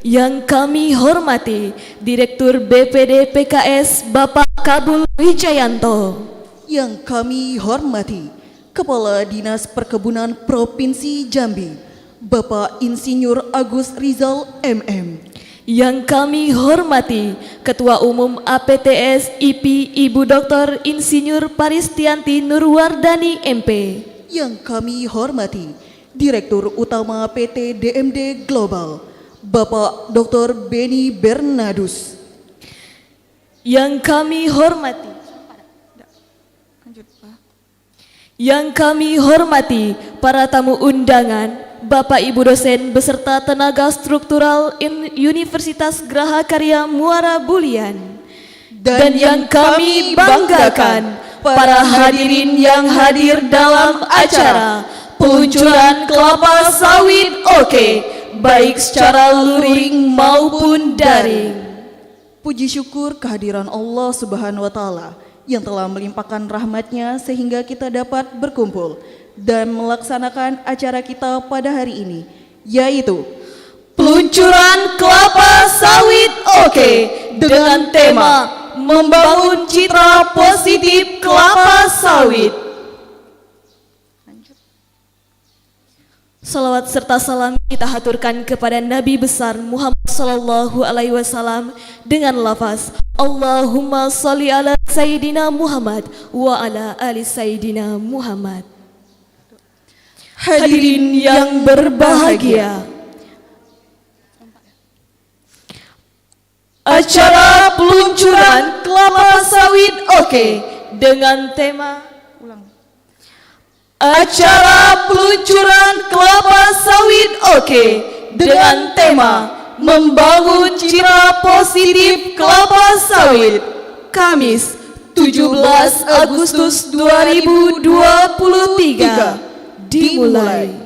Yang kami hormati Direktur BPD PKS Bapak Kabul Wijayanto. Yang kami hormati Kepala Dinas Perkebunan Provinsi Jambi Bapak Insinyur Agus Rizal MM. Yang kami hormati Ketua Umum APTS IP Ibu Dr. Insinyur Paristianti Nurwardani MP. Yang kami hormati Direktur Utama PT DMD Global Bapak Dr. Beni Bernadus. Yang kami hormati para tamu undangan, Bapak Ibu dosen beserta tenaga struktural Universitas Graha Karya Muara Bulian. Dan yang kami banggakan, para hadirin yang hadir dalam acara peluncuran kelapa sawit Oke, baik secara luring maupun daring. Puji syukur kehadiran Allah Subhanahu wa Ta'ala yang telah melimpahkan rahmatnya sehingga kita dapat berkumpul dan melaksanakan acara kita pada hari ini, yaitu peluncuran kelapa sawit Oke dengan tema membangun citra positif kelapa sawit. Salawat serta salam kita haturkan kepada Nabi besar Muhammad sallallahu alaihi wasallam dengan lafaz Allahumma sholli ala Sayyidina Muhammad wa ala ali Sayyidina Muhammad. Hadirin yang berbahagia, acara peluncuran kelapa sawit Oke dengan tema acara peluncuran kelapa sawit Oke dengan tema membangun citra positif kelapa sawit, Kamis 17 Agustus 2023 dimulai.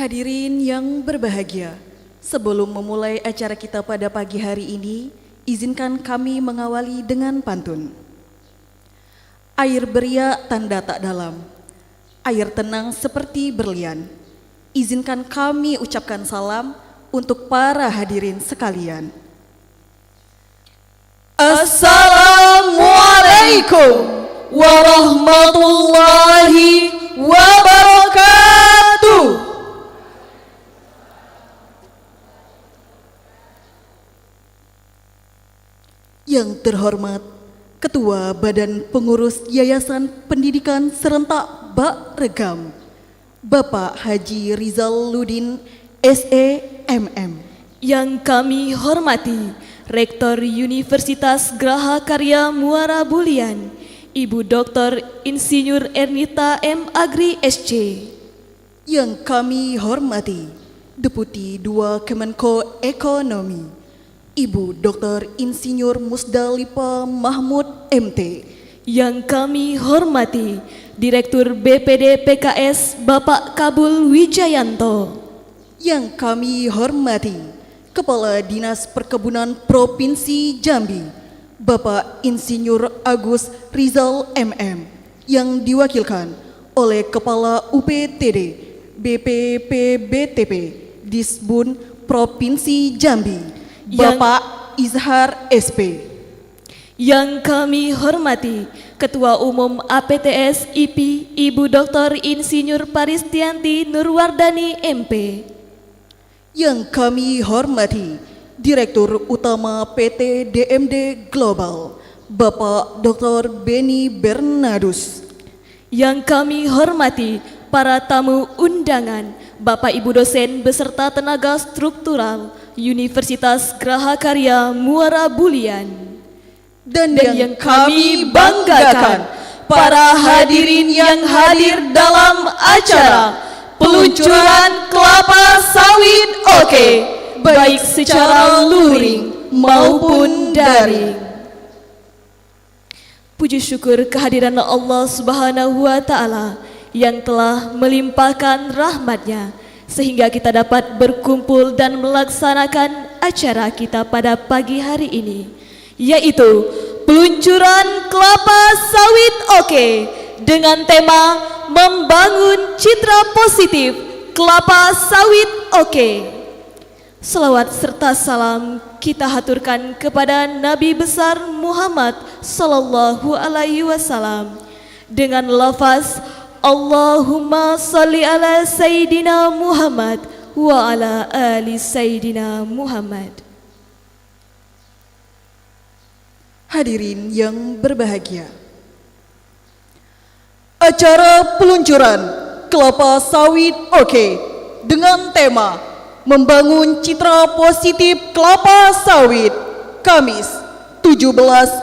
Hadirin yang berbahagia, sebelum memulai acara kita pada pagi hari ini, izinkan kami mengawali dengan pantun. Air beriak tanda tak dalam, air tenang seperti berlian. Izinkan kami ucapkan salam untuk para hadirin sekalian. Assalamualaikum warahmatullahi wabarakatuh. Yang terhormat Ketua Badan Pengurus Yayasan Pendidikan Serentak Bak-Regam, Bapak Haji Rizal Ludin, SEMM. Yang kami hormati Rektor Universitas Graha Karya Muara Bulian, Ibu Dr. Insinyur Ernita M. Agri SC. Yang kami hormati Deputi 2 Kemenko Ekonomi, Ibu Dr. Insinyur Musdalifah Mahmud MT. Yang kami hormati Direktur BPD PKS Bapak Kabul Wijayanto. Yang kami hormati Kepala Dinas Perkebunan Provinsi Jambi, Bapak Insinyur Agus Rizal MM, yang diwakilkan oleh Kepala UPTD BPPBTP Disbun Provinsi Jambi, Bapak Izhar SP. Yang kami hormati Ketua Umum APTS IPI Ibu Dr. Insinyur Paristianti Nurwardani MP. Yang kami hormati Direktur Utama PT DMD Global, Bapak Dr. Beni Bernardus. Yang kami hormati para tamu undangan, Bapak Ibu dosen beserta tenaga struktural Universitas Graha Karya Muara Bulian. Dan yang kami banggakan, para hadirin yang hadir dalam acara peluncuran kelapa sawit oke, baik secara luring maupun daring. Puji syukur kehadiran Allah Subhanahu wa Ta'ala yang telah melimpahkan rahmat-Nya sehingga kita dapat berkumpul dan melaksanakan acara kita pada pagi hari ini, yaitu peluncuran kelapa sawit oke dengan tema membangun citra positif kelapa sawit oke. Selawat serta salam kita haturkan kepada Nabi besar Muhammad sallallahu alaihi wasallam dengan lafaz Allahumma salli ala Sayyidina Muhammad wa ala ali Sayyidina Muhammad. Hadirin yang berbahagia, acara peluncuran kelapa sawit oke dengan tema membangun citra positif kelapa sawit Kamis 17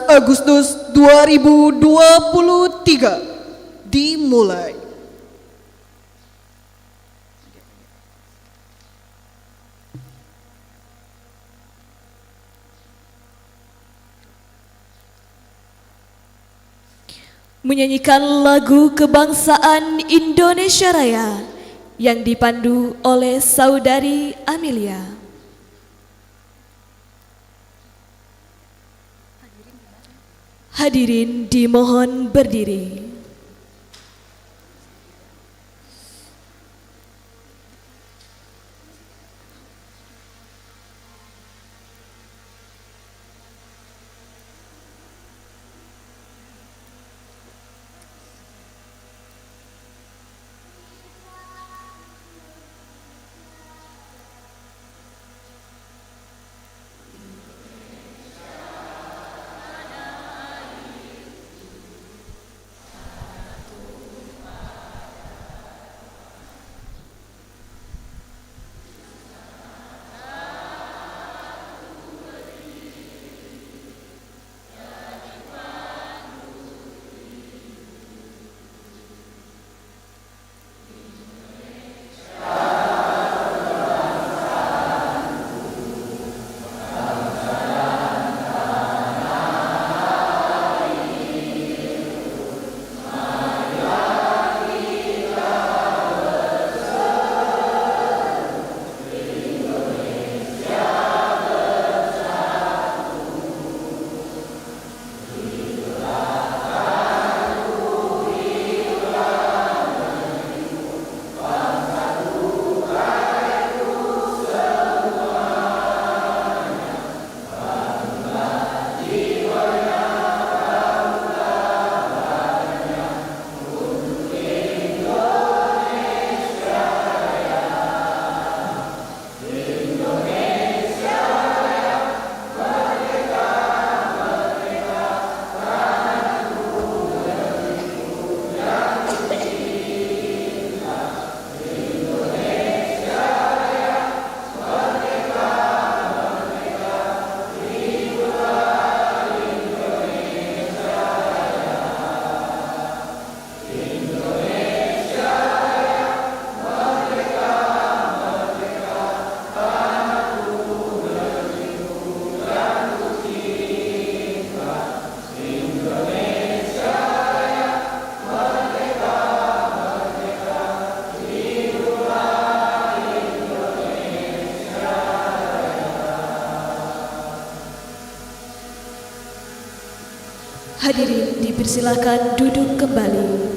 Agustus 2023 dimulai. Menyanyikan lagu kebangsaan Indonesia Raya yang dipandu oleh Saudari Amelia. Hadirin dimohon berdiri. Hadirin dipersilakan duduk kembali.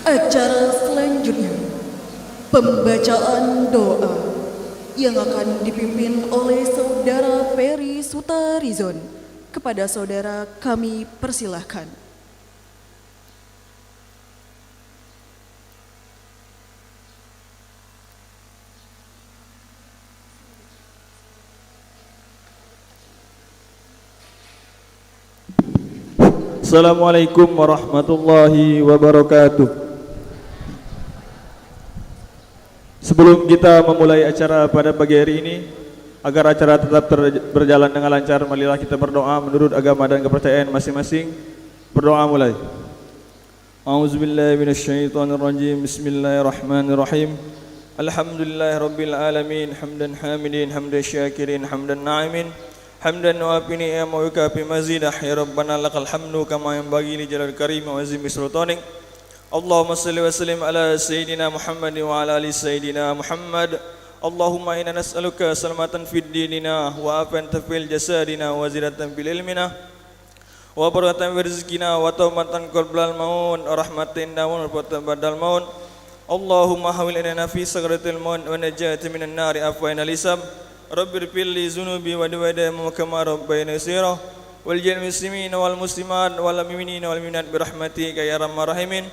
Acara selanjutnya, pembacaan doa yang akan dipimpin oleh Saudara Ferry Sutarizon. Kepada saudara kami persilahkan. Assalamualaikum warahmatullahi wabarakatuh. Sebelum kita memulai acara pada pagi hari ini, agar acara tetap berjalan dengan lancar, marilah kita berdoa menurut agama dan kepercayaan masing-masing. Berdoa mulai. A'udzubillahi minasyaitonirrajim. Bismillahirrahmanirrahim. Alhamdulillahirabbil alamin, hamdan hamidin, hamdan syakirin, hamdan na'imin, hamdan wafi ni'am wa yukafi mazidah. Ya Rabbana lakal hamdu kama yanbaghi li jalal karim wa azimi sultanik. Allahumma salli wa sallim ala sayyidina Muhammad wa ala ali sayyidina Muhammad. Allahumma inna nas'aluka salamatan fid dinina wa afan fil jasadina wa zidatan fil ilmina wa barakatan fil rizqina wa tawbatan qabla al maut wa rahmatin wa barakatan ba'dal maut. Allahumma hawil inna fi sagratil maut wa najati minan nari afwan alisam. Rabbir pilli zunubi wa diwadamu kama rabbayani sirah wal jami'il muslimina wal muslimat wal mu'minina wal mu'minat bi rahmatika ya arhamar rahimin.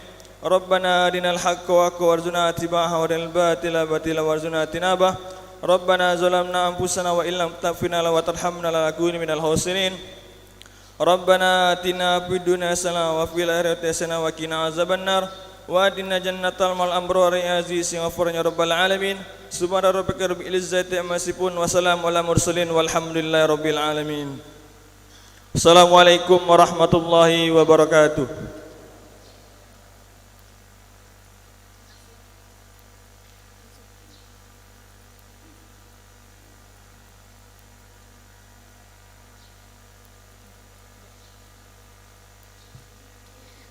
Rabbana arinal haqqa warzuqna ittiba'ahu wa arinal batila warzuqna tinabah. Rabbana zalamna anfusana wa illam taghfir lana wa tarhamna lanakunanna minal khasirin. Rabbana atina fid dunya hasanah wa fil akhirati hasanah wa qina azabannar. Wa atina jannatal mal abrari aziz ghafurun ya rabbal alamin. Subhana rabbika rabbil izzati amma yasifun wa salamun alal mursalin walhamdulillahi rabbil alamin. Assalamualaikum warahmatullahi wabarakatuh.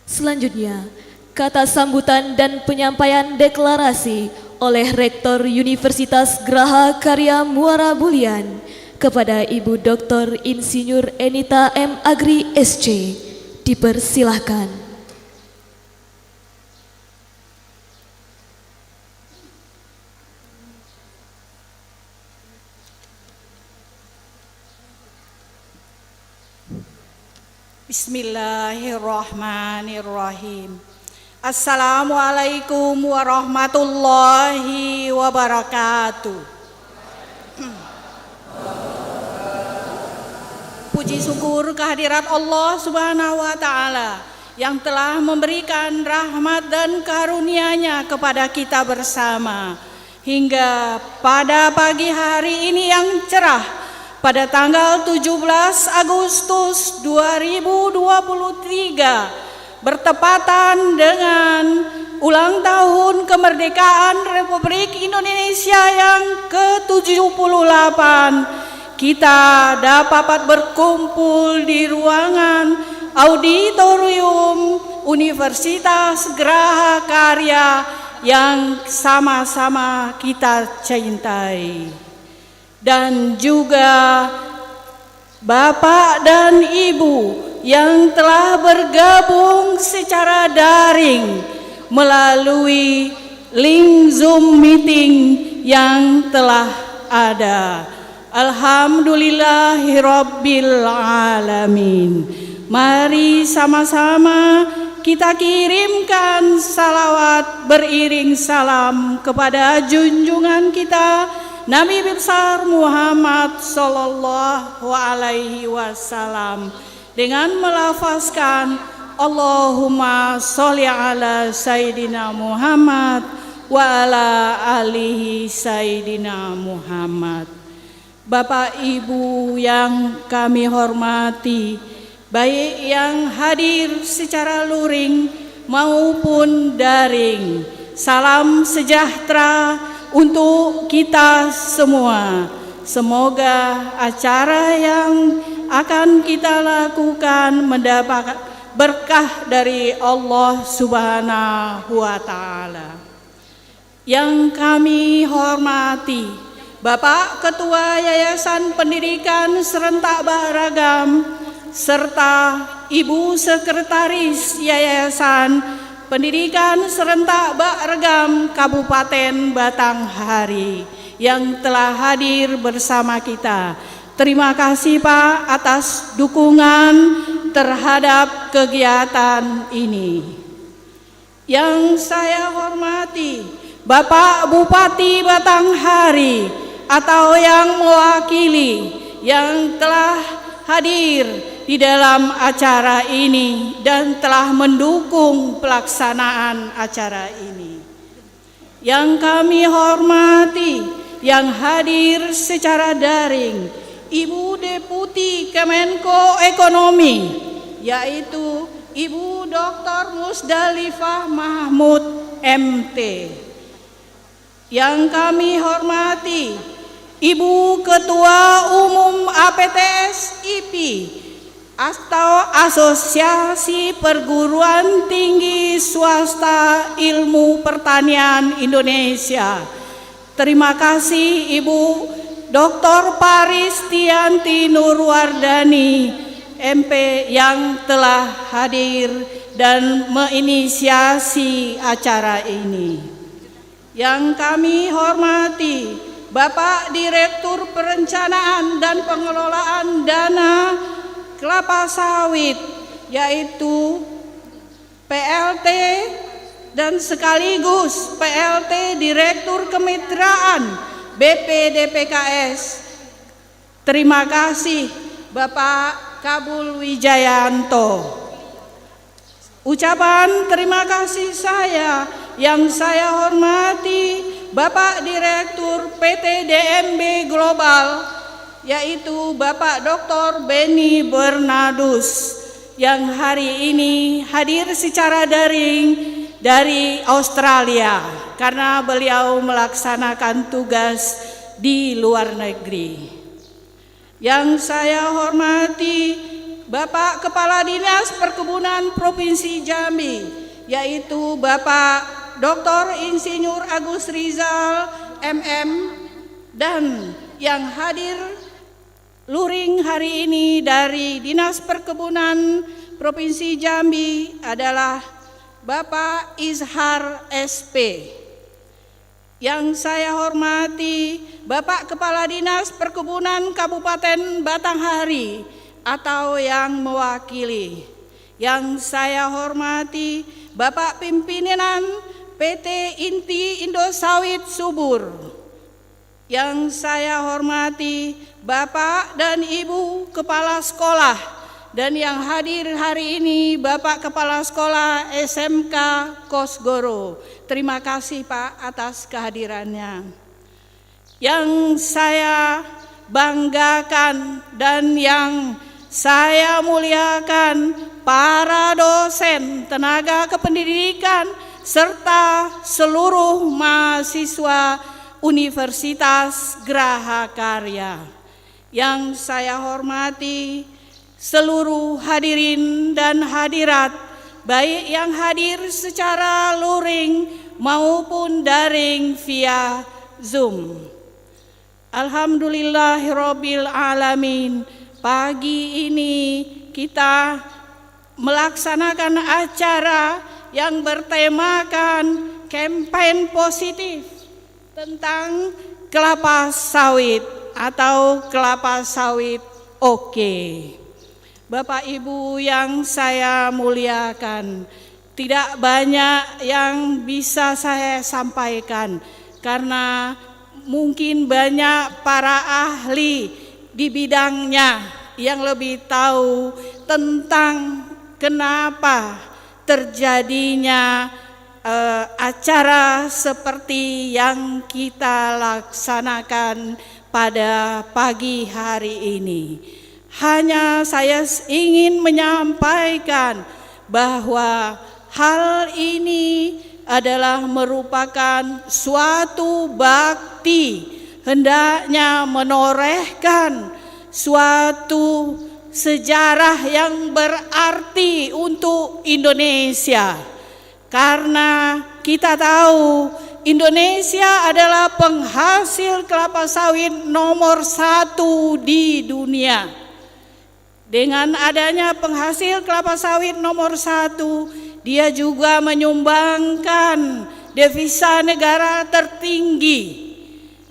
Selanjutnya, kata sambutan dan penyampaian deklarasi oleh Rektor Universitas Graha Karya Muara Bulian kepada Ibu Dr. Insinyur Enita M. Agri SC. Dipersilahkan. Bismillahirrahmanirrahim. Assalamualaikum warahmatullahi wabarakatuh. Puji syukur kehadirat Allah Subhanahu wa Ta'ala yang telah memberikan rahmat dan karunia-Nya kepada kita bersama hingga pada pagi hari ini yang cerah. Pada tanggal 17 Agustus 2023 bertepatan dengan ulang tahun kemerdekaan Republik Indonesia yang ke-78, kita dapat berkumpul di ruangan auditorium Universitas Graha Karya yang sama-sama kita cintai. Dan juga Bapak dan Ibu yang telah bergabung secara daring melalui link Zoom meeting yang telah ada. Alhamdulillahirabbil alamin. Mari sama-sama kita kirimkan salawat beriring salam kepada junjungan kita Nabi besar Muhammad sallallahu alaihi wasallam dengan melafazkan Allahumma sholli ala Sayyidina Muhammad wa ala alihi Sayyidina Muhammad. Bapak Ibu yang kami hormati, baik yang hadir secara luring maupun daring, salam sejahtera untuk kita semua. Semoga acara yang akan kita lakukan mendapat berkah dari Allah Subhanahu wa Ta'ala. Yang kami hormati Bapak Ketua Yayasan Pendidikan Serentak Beragam serta Ibu Sekretaris Yayasan Pendidikan Serentak Beragam Kabupaten Batanghari yang telah hadir bersama kita. Terima kasih Pak atas dukungan terhadap kegiatan ini. Yang saya hormati Bapak Bupati Batanghari atau yang mewakili yang telah hadir di dalam acara ini dan telah mendukung pelaksanaan acara ini. Yang kami hormati yang hadir secara daring Ibu Deputi Kemenko Ekonomi, yaitu Ibu Dr. Musdalifah Mahmud MT. Yang kami hormati Ibu Ketua Umum APTS IPI atau Asosiasi Perguruan Tinggi Swasta Ilmu Pertanian Indonesia. Terima kasih Ibu Dr. Paristianti Nurwardani MP yang telah hadir dan menginisiasi acara ini. Yang kami hormati Bapak Direktur Perencanaan dan Pengelolaan Dana Kelapa Sawit, yaitu PLT dan sekaligus PLT Direktur Kemitraan BPDPKS. Terima kasih Bapak Kabul Wijayanto. Ucapan terima kasih saya yang saya hormati Bapak Direktur PT DMB Global, yaitu Bapak Dr. Benny Bernardus yang hari ini hadir secara daring dari Australia karena beliau melaksanakan tugas di luar negeri. Yang saya hormati Bapak Kepala Dinas Perkebunan Provinsi Jambi, yaitu Bapak Dr. Insinyur Agus Rizal MM, dan yang hadir luring hari ini dari Dinas Perkebunan Provinsi Jambi adalah Bapak Izhar SP. Yang saya hormati Bapak Kepala Dinas Perkebunan Kabupaten Batanghari atau yang mewakili. Yang saya hormati Bapak Pimpinan PT Inti Indosawit Subur. Yang saya hormati Bapak dan Ibu Kepala Sekolah, dan yang hadir hari ini Bapak Kepala Sekolah SMK Kosgoro. Terima kasih Pak atas kehadirannya. Yang saya banggakan dan yang saya muliakan para dosen, tenaga kependidikan, serta seluruh mahasiswa Universitas Graha Karya. Yang saya hormati seluruh hadirin dan hadirat, baik yang hadir secara luring maupun daring via Zoom. Alhamdulillahirabbil alamin. Pagi ini kita melaksanakan acara yang bertemakan kampanye positif tentang kelapa sawit atau kelapa sawit oke. Bapak Ibu yang saya muliakan, tidak banyak yang bisa saya sampaikan karena mungkin banyak para ahli di bidangnya yang lebih tahu tentang kenapa terjadinya acara seperti yang kita laksanakan pada pagi hari ini. Hanya saya ingin menyampaikan bahwa hal ini adalah merupakan suatu bakti, hendaknya menorehkan suatu sejarah yang berarti untuk Indonesia. Karena kita tahu Indonesia adalah penghasil kelapa sawit nomor 1 di dunia. Dengan adanya penghasil kelapa sawit nomor 1, dia juga menyumbangkan devisa negara tertinggi.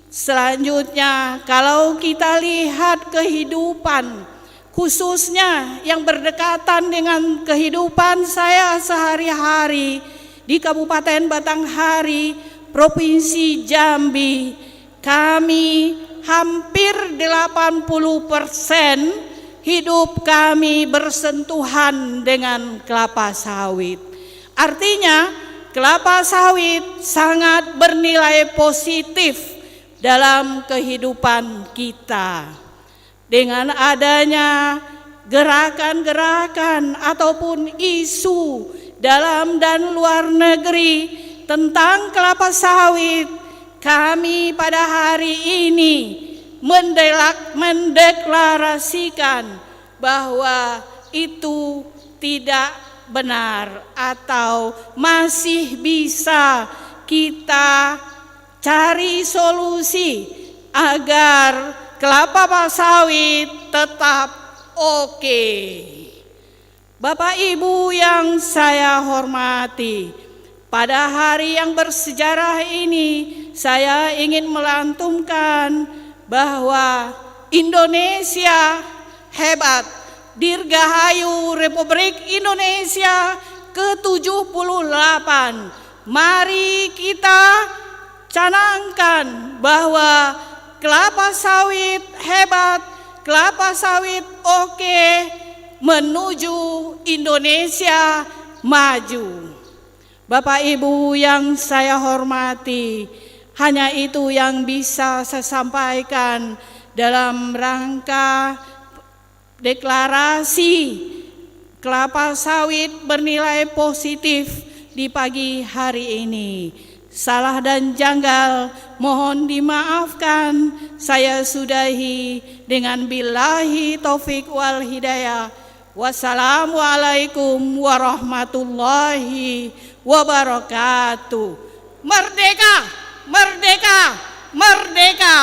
Selanjutnya, kalau kita lihat kehidupan, khususnya yang berdekatan dengan kehidupan saya sehari-hari di Kabupaten Batanghari, Provinsi Jambi, kami hampir 80% hidup kami bersentuhan dengan kelapa sawit. Artinya, kelapa sawit sangat bernilai positif dalam kehidupan kita. Dengan adanya gerakan-gerakan ataupun isu dalam dan luar negeri tentang kelapa sawit, kami pada hari ini mendeklarasikan bahwa itu tidak benar atau masih bisa kita cari solusi agar kelapa sawit tetap oke. Bapak Ibu yang saya hormati, pada hari yang bersejarah ini saya ingin melantunkan bahwa Indonesia hebat, Dirgahayu Republik Indonesia ke-78. Mari kita canangkan bahwa kelapa sawit hebat, kelapa sawit oke, menuju Indonesia maju. Bapak Ibu yang saya hormati, hanya itu yang bisa saya sampaikan dalam rangka deklarasi kelapa sawit bernilai positif di pagi hari ini. Salah dan janggal mohon dimaafkan. Saya sudahi dengan billahi taufik wal hidayah. Wassalamualaikum warahmatullahi wabarakatuh. Merdeka, merdeka, merdeka.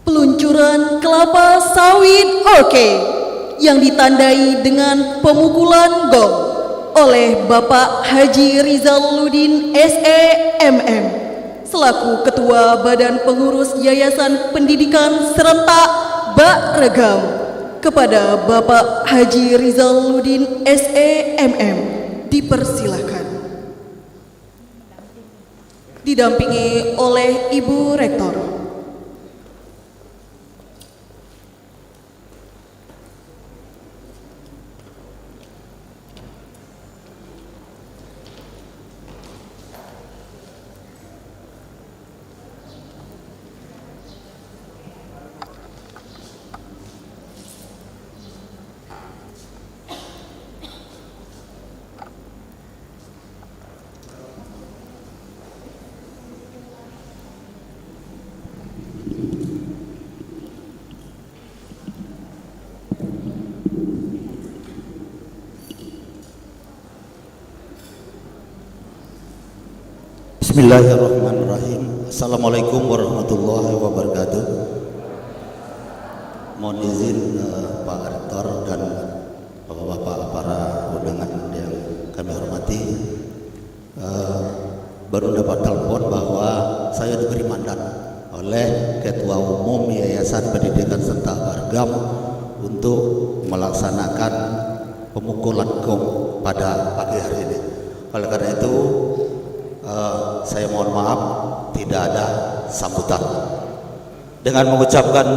Peluncuran kelapa sawit oke yang ditandai dengan pemukulan gong oleh Bapak Haji Rizaludin SEMM selaku Ketua Badan Pengurus Yayasan Pendidikan Serentak Ba'Regam kepada Bapak Haji Rizaludin SEMM dipersilakan. Didampingi oleh Ibu Rektor. Bismillahirrahmanirrahim. Assalamualaikum warahmatullahi wabarakatuh. Mohon izin Pak Rektor dan Bapak-bapak para undangan yang kami hormati, baru dapat telepon bahwa saya diberi mandat oleh Ketua Umum Yayasan Pendidikan Serentak Ba'Regam untuk melaksanakan pemukulan gong pada pagi hari ini. Oleh karena itu saya mohon maaf tidak ada sambutan. Dengan mengucapkan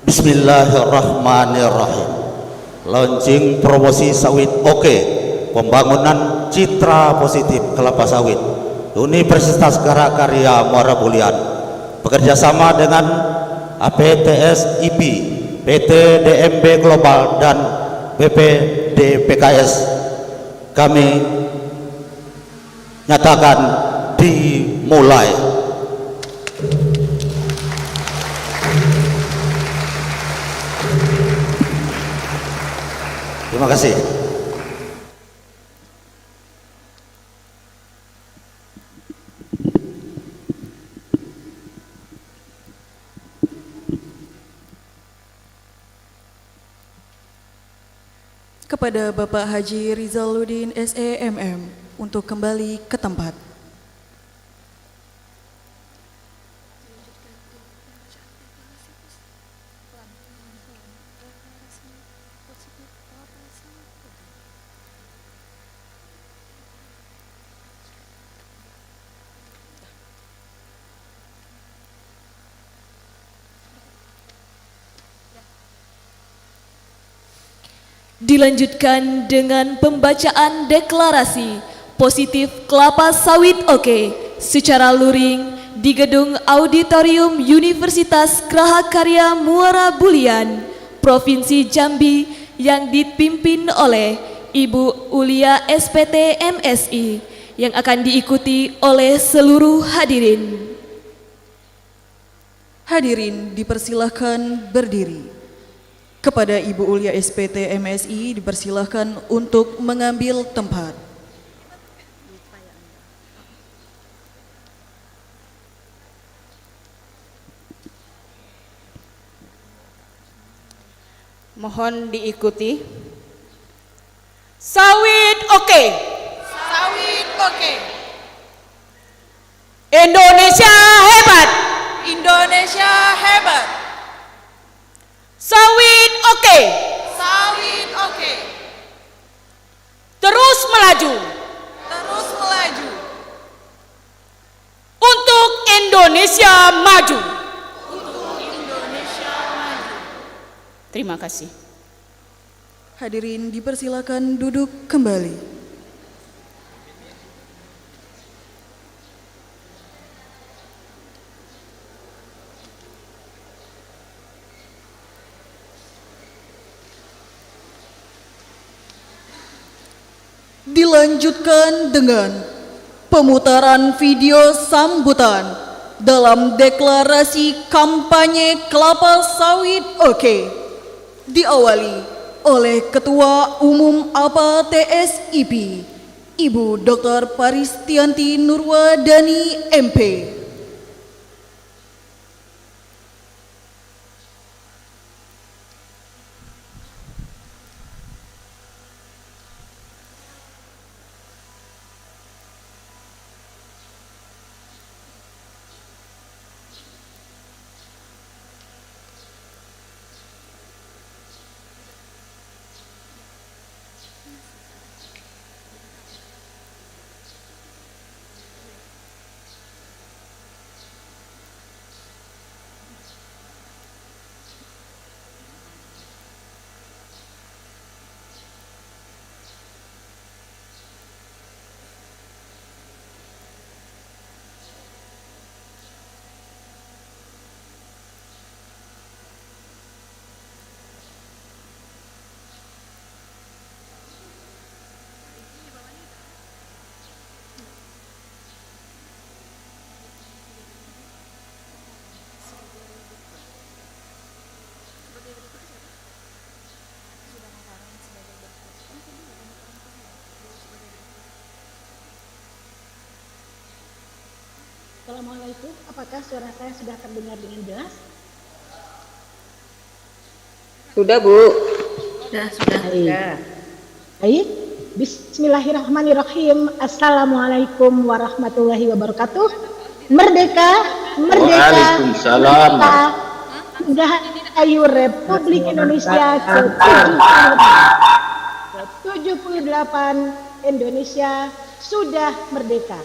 Bismillahirrahmanirrahim. launching promosi sawit oke, pembangunan citra positif kelapa sawit, Universitas Karya Muara Bulian bekerjasama dengan APTS IP, PT DMB Global dan BPDPKS kami nyatakan dimulai. Terima kasih. Kepada Bapak Haji Rizaluddin SEMM untuk kembali ke tempat. Dilanjutkan dengan pembacaan deklarasi positif kelapa sawit oke secara luring di Gedung Auditorium Universitas Grahakarya Muara Bulian, Provinsi Jambi yang dipimpin oleh Ibu Ulia SPT MSI yang akan diikuti oleh seluruh hadirin. Hadirin dipersilahkan berdiri. Kepada Ibu Ulia SPT MSI dipersilahkan untuk mengambil tempat. Mohon diikuti. Sawit oke. Sawit oke. Indonesia hebat. Indonesia hebat. Sawit oke. Sawit oke. Terus melaju. Terus melaju. Untuk Indonesia maju. Untuk Indonesia maju. Terima kasih. Hadirin dipersilakan duduk kembali. Dilanjutkan dengan pemutaran video sambutan dalam deklarasi kampanye kelapa sawit oke, diawali oleh Ketua Umum APA TSIP, Ibu Dr. Paristianti Nurwadani MP. Assalamualaikum, apakah suara saya sudah terdengar dengan jelas? Sudah, Bu. Sudah. Baik. Bismillahirrahmanirrahim. Assalamualaikum warahmatullahi wabarakatuh. Merdeka, merdeka. Waalaikumsalam. Dirgahayu Republik Indonesia ke-78. Indonesia sudah merdeka.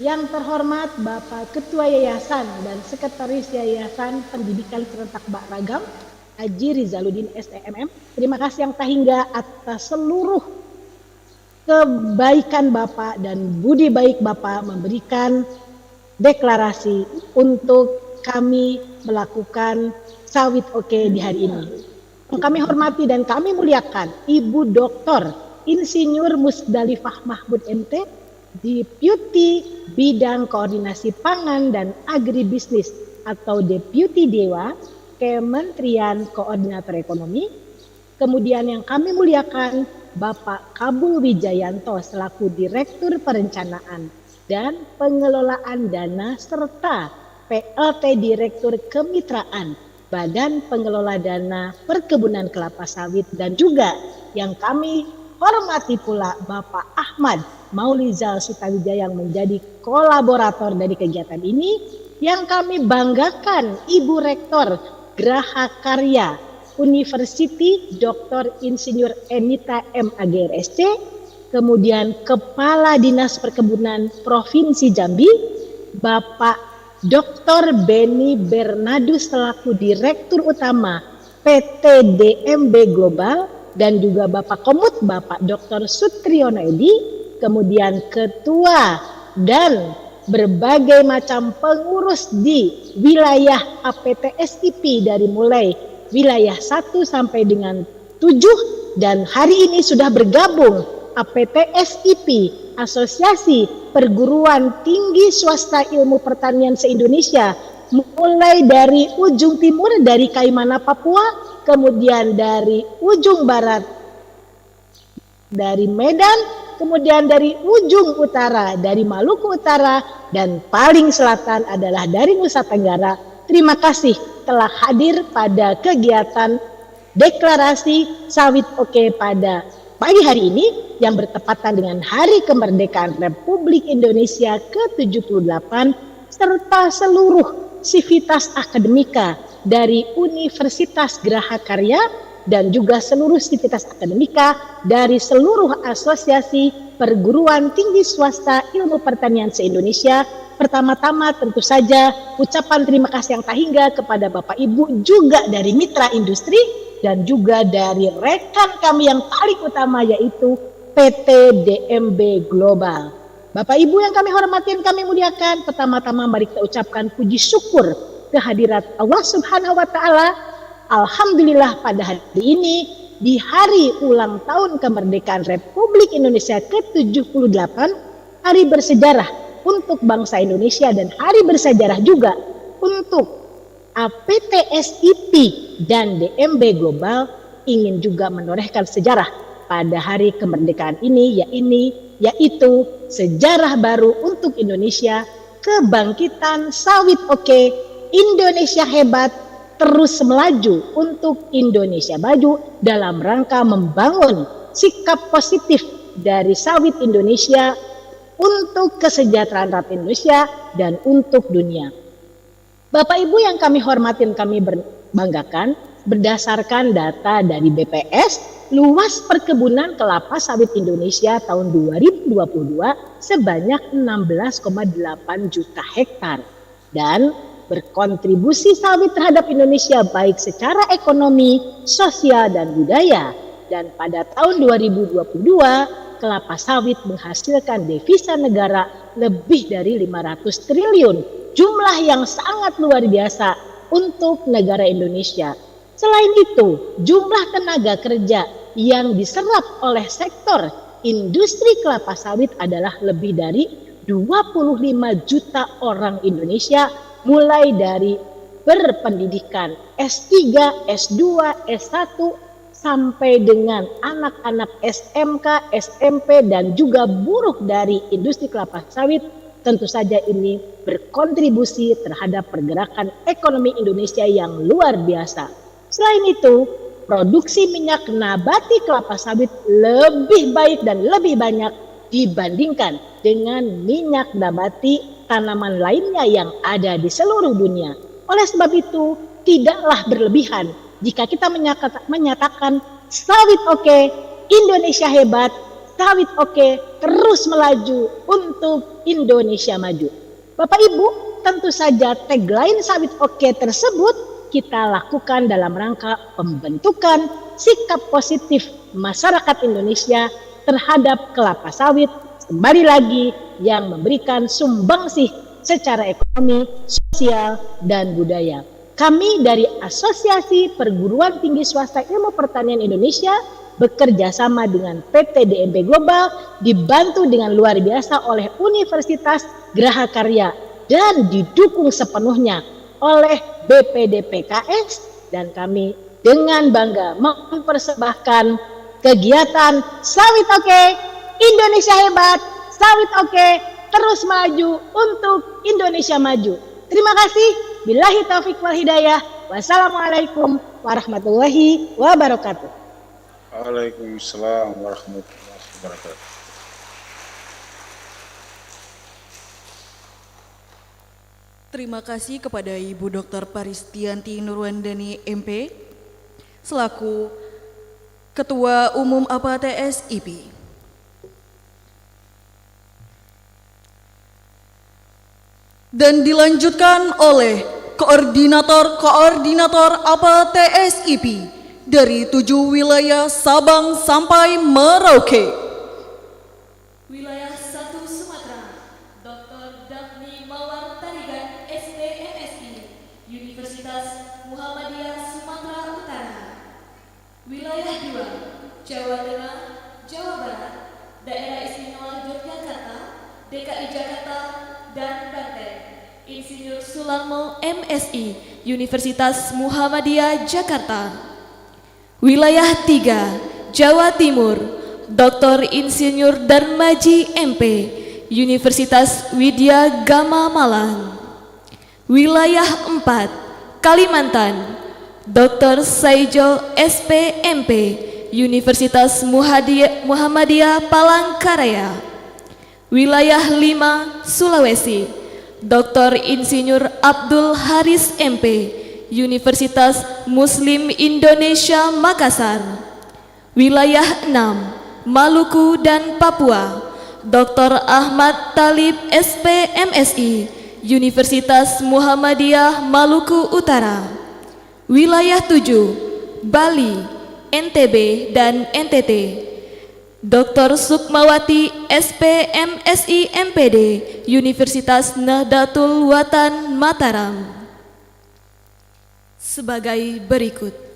Yang terhormat Bapak Ketua Yayasan dan Sekretaris Yayasan Pendidikan Serentak Bak Ragam, Haji Rizaludin STMM. Terima kasih yang tak hingga atas seluruh kebaikan Bapak dan budi baik Bapak memberikan deklarasi untuk kami melakukan sawit oke di hari ini. Yang kami hormati dan kami muliakan Ibu Dr. Insinyur Musdalifah Mahmud MT, Deputi Bidang Koordinasi Pangan dan Agribisnis atau Deputi Dewa Kementerian Koordinator Ekonomi. Kemudian yang kami muliakan Bapak Kabul Wijayanto selaku Direktur Perencanaan dan Pengelolaan Dana serta PLT Direktur Kemitraan Badan Pengelola Dana Perkebunan Kelapa Sawit, dan juga yang kami hormati pula Bapak Ahmad Maulizal Sutawijaya yang menjadi kolaborator dari kegiatan ini, yang kami banggakan Ibu Rektor Graha Karya University Dr. Insinyur Enita M. AGRSC, kemudian Kepala Dinas Perkebunan Provinsi Jambi, Bapak Dr. Beni Bernadus selaku Direktur Utama PT DMB Global, dan juga Bapak Komut Bapak Dr. Sutriyono Edi, kemudian Ketua dan berbagai macam pengurus di wilayah APTSIP dari mulai wilayah 1 sampai dengan 7, dan hari ini sudah bergabung APTSIP, Asosiasi Perguruan Tinggi Swasta Ilmu Pertanian se-Indonesia, mulai dari ujung timur dari Kaimana Papua, kemudian dari ujung barat dari Medan, kemudian dari ujung utara dari Maluku Utara, dan paling selatan adalah dari Nusa Tenggara. Terima kasih telah hadir pada kegiatan deklarasi sawit oke pada pagi hari ini yang bertepatan dengan Hari Kemerdekaan Republik Indonesia ke-78, serta seluruh sivitas akademika dari Universitas Graha Karya dan juga seluruh sivitas akademika dari seluruh asosiasi perguruan tinggi swasta ilmu pertanian se-Indonesia. Pertama-tama tentu saja ucapan terima kasih yang tak hingga kepada Bapak Ibu juga dari mitra industri dan juga dari rekan kami yang paling utama yaitu PT DMB Global. Bapak Ibu yang kami hormati dan kami muliakan, pertama-tama mari kita ucapkan puji syukur kehadirat Allah Subhanahu wa taala. Alhamdulillah pada hari ini di hari ulang tahun kemerdekaan Republik Indonesia ke-78, hari bersejarah untuk bangsa Indonesia dan hari bersejarah juga untuk APTSIP dan DMB Global, ingin juga menorehkan sejarah pada hari kemerdekaan ini, yaitu sejarah baru untuk Indonesia, kebangkitan sawit oke, Indonesia hebat, terus melaju untuk Indonesia maju dalam rangka membangun sikap positif dari sawit Indonesia untuk kesejahteraan rakyat Indonesia dan untuk dunia. Bapak Ibu yang kami hormati dan kami banggakan, berdasarkan data dari BPS, luas perkebunan kelapa sawit Indonesia tahun 2022 sebanyak 16,8 juta hektar, dan berkontribusi sawit terhadap Indonesia baik secara ekonomi, sosial, dan budaya. Dan pada tahun 2022, kelapa sawit menghasilkan devisa negara lebih dari 500 triliun, jumlah yang sangat luar biasa untuk negara Indonesia. Selain itu, jumlah tenaga kerja yang diserap oleh sektor industri kelapa sawit adalah lebih dari 25 juta orang Indonesia, mulai dari berpendidikan S3, S2, S1, sampai dengan anak-anak SMK, SMP, dan juga buruh dari industri kelapa sawit. Tentu saja ini berkontribusi terhadap pergerakan ekonomi Indonesia yang luar biasa. Selain itu, produksi minyak nabati kelapa sawit lebih baik dan lebih banyak dibandingkan dengan minyak nabati tanaman lainnya yang ada di seluruh dunia. Oleh sebab itu, tidaklah berlebihan jika kita menyatakan sawit oke, Indonesia hebat, sawit oke, terus melaju untuk Indonesia maju. Bapak Ibu, tentu saja tagline sawit oke tersebut kita lakukan dalam rangka pembentukan sikap positif masyarakat Indonesia terhadap kelapa sawit, kembali lagi yang memberikan sumbangsih secara ekonomi, sosial, dan budaya. Kami dari Asosiasi Perguruan Tinggi Swasta Ilmu Pertanian Indonesia bekerja sama dengan PT DMP Global, dibantu dengan luar biasa oleh Universitas Graha Karya dan didukung sepenuhnya oleh BPDPKS, dan kami dengan bangga mempersembahkan kegiatan Sawit Oke, Indonesia Hebat, Sawit Oke, terus maju untuk Indonesia maju. Terima kasih. Billahi taufiq wal hidayah. Wassalamualaikum warahmatullahi wabarakatuh. Waalaikumsalam warahmatullahi wabarakatuh. Terima kasih kepada Ibu Dr. Paristianti Nurwandani MP selaku Ketua Umum APATS IP. Dan dilanjutkan oleh Koordinator APATS IP dari 7 wilayah Sabang sampai Merauke. Wilayah 1 Sumatera, Dr. Daphni Mawar Tarigan, SPMSI, Universitas Muhammadiyah Sumatera Utara. Wilayah 2, Jawa Tengah, Jawa Barat, Daerah Istimewa Yogyakarta, DKI Jakarta, dan Banten. Insinyur Sularmo MSI, Universitas Muhammadiyah Jakarta. Wilayah 3, Jawa Timur, Dr. Insinyur Darmaji MP, Universitas Widya Gama Malang. Wilayah 4, Kalimantan, Dr. Saijo SPMP, Universitas Muhammadiyah Palangkaraya. Wilayah 5, Sulawesi, Dr. Insinyur Abdul Haris MP, Universitas Muslim Indonesia Makassar. Wilayah 6, Maluku dan Papua, Dr. Ahmad Talib SPMSI, Universitas Muhammadiyah Maluku Utara. Wilayah 7, Bali, NTB dan NTT, Dr. Sukmawati SPMSI MPD, Universitas Nahdlatul Watan Mataram. Sebagai berikut.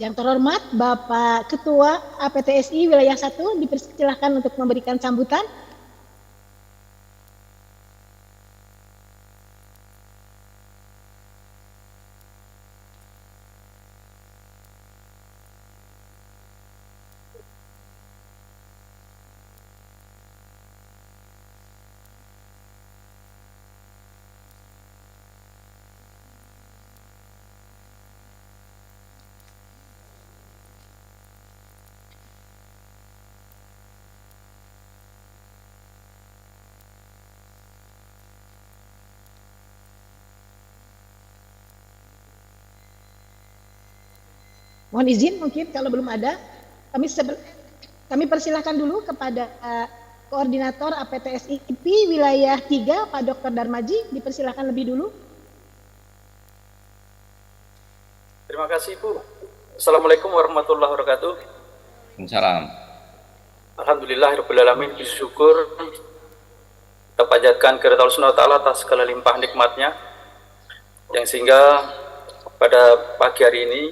Yang terhormat Bapak Ketua APTSI Wilayah 1 dipersilahkan untuk memberikan sambutan. Mohon izin mungkin kalau belum ada, kami persilahkan dulu kepada Koordinator APTSIP Wilayah 3, Pak Dr. Darmaji, dipersilahkan lebih dulu. Terima kasih Bu. Assalamualaikum warahmatullahi wabarakatuh. Salam. Alhamdulillahirrahmanirrahim. Bersyukur kita panjatkan kepada Allah Subhanahu wa Ta'ala atas segala limpah nikmatnya, yang sehingga pada pagi hari ini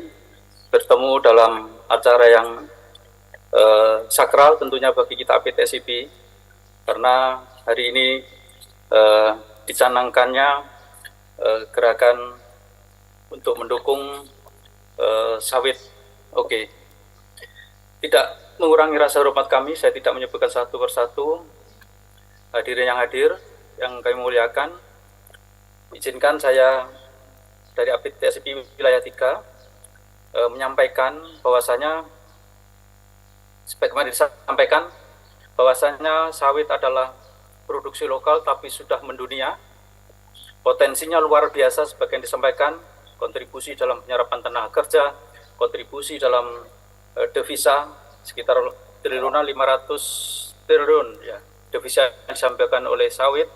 bertemu dalam acara yang sakral tentunya bagi kita APTSIP, karena hari ini dicanangkannya gerakan untuk mendukung sawit oke. Tidak mengurangi rasa hormat kami, saya tidak menyebutkan satu persatu hadirin yang hadir, yang kami muliakan. Izinkan saya dari APTSIP Wilayah 3 menyampaikan bahwasanya sebagaimana disampaikan bahwasanya sawit adalah produksi lokal tapi sudah mendunia. Potensinya luar biasa sebagaimana disampaikan, kontribusi dalam penyerapan tenaga kerja, kontribusi dalam devisa sekitar triliunan 500 triliun ya, devisa yang disampaikan oleh sawit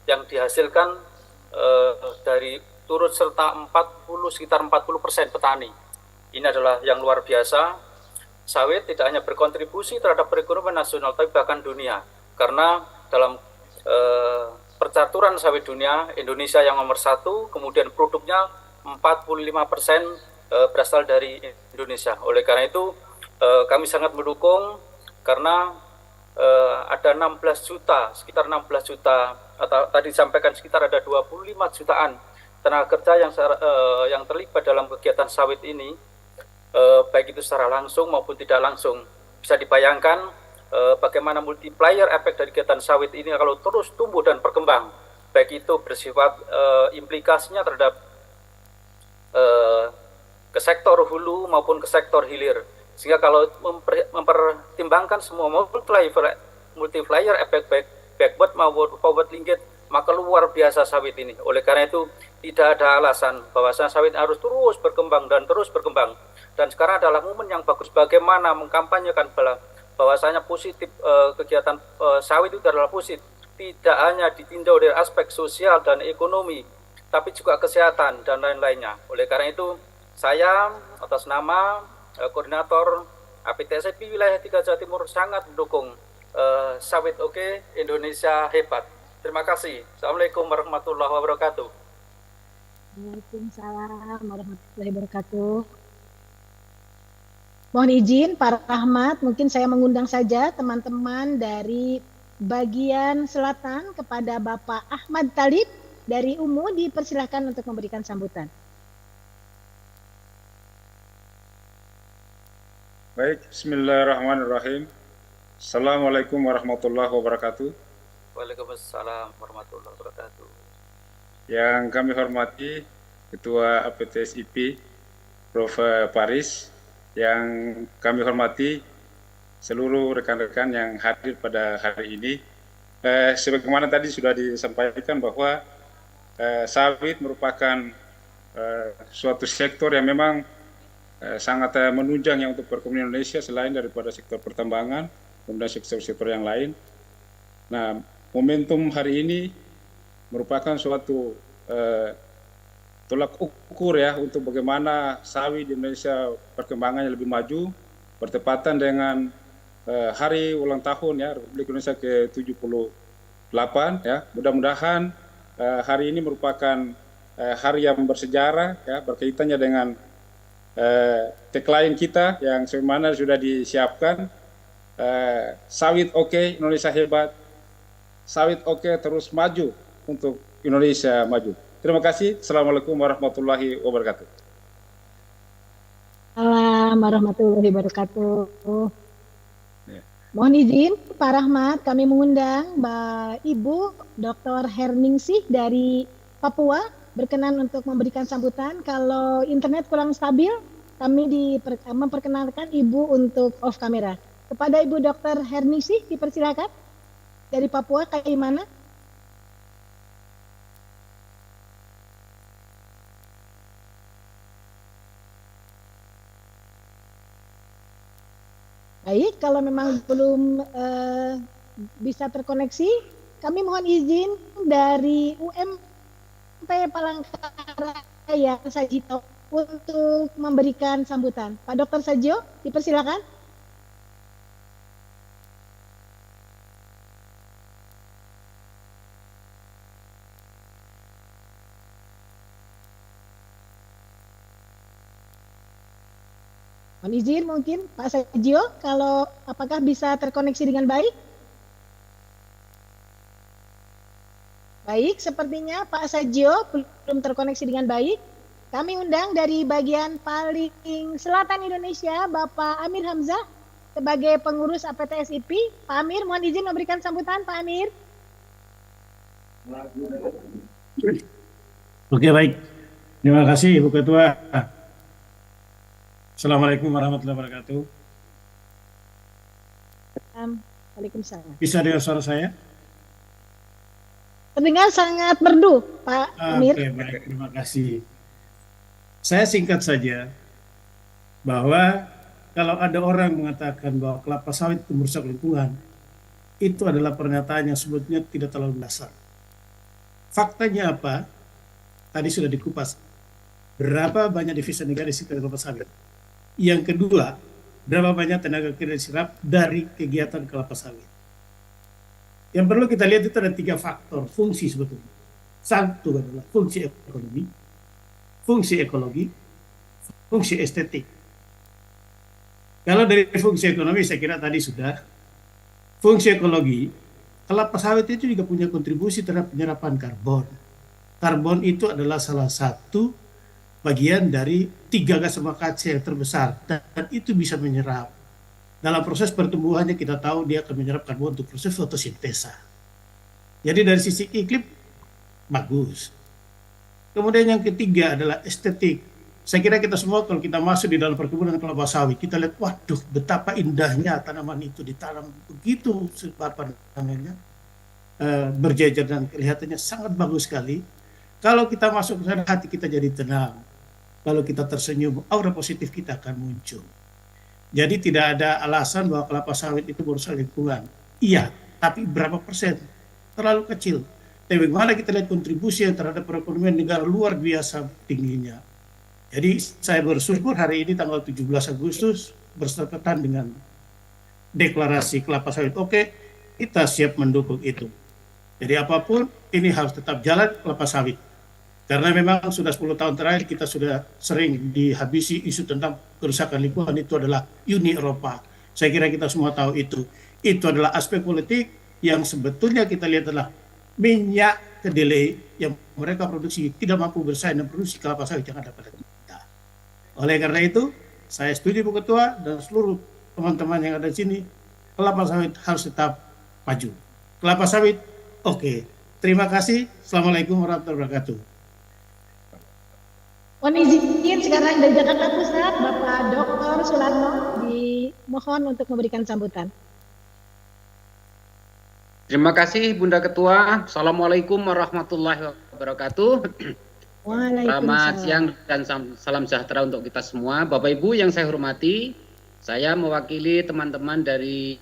yang dihasilkan dari turut serta sekitar 40% petani. Ini adalah yang luar biasa. Sawit tidak hanya berkontribusi terhadap perekonomian nasional tapi bahkan dunia, karena dalam percaturan sawit dunia Indonesia yang nomor 1, kemudian produknya 45% berasal dari Indonesia. Oleh karena itu kami sangat mendukung, karena ada 16 juta, sekitar 16 juta, atau tadi disampaikan sekitar ada 25 jutaan tenaga kerja yang terlibat dalam kegiatan sawit ini, baik itu secara langsung maupun tidak langsung. Bisa dibayangkan bagaimana multiplier efek dari kegiatan sawit ini kalau terus tumbuh dan berkembang, baik itu bersifat implikasinya terhadap ke sektor hulu maupun ke sektor hilir. Sehingga kalau mempertimbangkan semua multiplier efek backward maupun forward linkage, maka luar biasa sawit ini. Oleh karena itu tidak ada alasan bahwasanya sawit harus terus berkembang dan terus berkembang. Dan sekarang adalah momen yang bagus bagaimana mengkampanyekan bahwasanya positif, kegiatan sawit itu adalah positif, tidak hanya ditinjau dari aspek sosial dan ekonomi, tapi juga kesehatan dan lain-lainnya. Oleh karena itu saya atas nama Koordinator APTSIP Wilayah 3 Jawa Timur sangat mendukung sawit oke, Indonesia hebat. Terima kasih. Assalamualaikum warahmatullahi wabarakatuh. Waalaikumsalam warahmatullahi wabarakatuh. Mohon izin Pak Rahmat, mungkin saya mengundang saja teman-teman dari bagian selatan kepada Bapak Ahmad Talib dari UMU, dipersilahkan untuk memberikan sambutan. Baik, bismillahirrahmanirrahim. Assalamualaikum warahmatullahi wabarakatuh. Waalaikumsalam warahmatullahi wabarakatuh. Yang kami hormati Ketua APTSIP Prof. Paris, yang kami hormati seluruh rekan-rekan yang hadir pada hari ini. Sebagaimana tadi sudah disampaikan bahwa sawit merupakan suatu sektor yang memang sangat menunjang yang untuk perekonomian Indonesia selain daripada sektor pertambangan, kemudian sektor-sektor yang lain. Nah, momentum hari ini merupakan suatu tolak ukur ya untuk bagaimana sawit di Indonesia perkembangannya lebih maju, bertepatan dengan hari ulang tahun ya Republik Indonesia ke-78 ya. Mudah-mudahan hari ini merupakan hari yang bersejarah ya, berkaitannya dengan tagline kita yang sebagaimana sudah disiapkan, sawit oke, Indonesia hebat, sawit oke terus maju untuk Indonesia maju. Terima kasih. Assalamualaikum warahmatullahi wabarakatuh. Assalamualaikum warahmatullahi wabarakatuh. Mohon izin Pak Rahmat, kami mengundang Mbak Ibu Dr. Herningsih dari Papua berkenan untuk memberikan sambutan. Kalau internet kurang stabil, kami memperkenalkan Ibu untuk off kamera. Kepada Ibu Dr. Herningsih dipersilakan dari Papua, kayak mana? Baik, kalau memang belum bisa terkoneksi, kami mohon izin dari UMP Palangkaraya Sajito untuk memberikan sambutan. Pak Dr. Sajio, dipersilakan. Mohon izin mungkin Pak Sajio, kalau apakah bisa terkoneksi dengan baik? Baik, sepertinya Pak Sajio belum terkoneksi dengan baik. Kami undang dari bagian paling selatan Indonesia, Bapak Amir Hamzah, sebagai pengurus APTSIP. Pak Amir, mohon izin memberikan sambutan, Pak Amir. Oke, baik. Terima kasih, Ibu Ketua. Assalamualaikum warahmatullahi wabarakatuh. Waalaikumsalam. Bisa dengar suara saya? Terdengar sangat merdu, Pak Amir. Oke, baik. Terima kasih. Saya singkat saja bahwa kalau ada orang mengatakan bahwa kelapa sawit itu merusak lingkungan, itu adalah pernyataan yang sebetulnya tidak terlalu dasar. Faktanya apa? Tadi sudah dikupas. Berapa banyak devisa negara di sekitar kelapa sawit? Yang kedua, berapa banyak tenaga kerja diserap dari kegiatan kelapa sawit? Yang perlu kita lihat itu ada 3 faktor fungsi sebetulnya. Satu adalah fungsi ekonomi, fungsi ekologi, fungsi estetik. Kalau dari fungsi ekonomi saya kira tadi sudah. Fungsi ekologi, kelapa sawit itu juga punya kontribusi terhadap penyerapan karbon. Karbon itu adalah salah satu bagian dari 3 gas rumah kaca yang terbesar, dan itu bisa menyerap. Dalam proses pertumbuhannya kita tahu dia akan menyerap karbon untuk proses fotosintesa. Jadi dari sisi iklim bagus. Kemudian yang ketiga adalah estetik. Saya kira kita semua kalau kita masuk di dalam perkebunan kelapa sawit, kita lihat, waduh betapa indahnya tanaman itu ditanam begitu berjajar dan kelihatannya sangat bagus sekali. Kalau kita masuk ke sana, hati kita jadi tenang. Kalau kita tersenyum, aura positif kita akan muncul. Jadi tidak ada alasan bahwa kelapa sawit itu merusak lingkungan. Iya, tapi berapa persen? Terlalu kecil. Tapi bagaimana kita lihat kontribusi yang terhadap perekonomian negara luar biasa tingginya. Jadi saya bersyukur hari ini tanggal 17 Agustus bertepatan dengan deklarasi kelapa sawit. Oke, kita siap mendukung itu. Jadi apapun ini harus tetap jalan kelapa sawit. Karena memang sudah 10 tahun terakhir kita sudah sering dihabisi isu tentang kerusakan lingkungan, itu adalah Uni Eropa. Saya kira kita semua tahu itu. Itu adalah aspek politik yang sebetulnya kita lihat adalah minyak kedelai yang mereka produksi tidak mampu bersaing dengan produksi kelapa sawit yang ada pada kita. Oleh karena itu, saya setuju Bu Ketua dan seluruh teman-teman yang ada di sini, kelapa sawit harus tetap maju. Kelapa sawit, oke. Terima kasih. Assalamualaikum warahmatullahi wabarakatuh. Mohon izin sekarang dari Jakarta Pusat, Bapak Dr. Sularno dimohon untuk memberikan sambutan. Terima kasih Bunda Ketua. Assalamualaikum warahmatullahi wabarakatuh. Selamat siang dan salam sejahtera untuk kita semua. Bapak Ibu yang saya hormati, saya mewakili teman-teman dari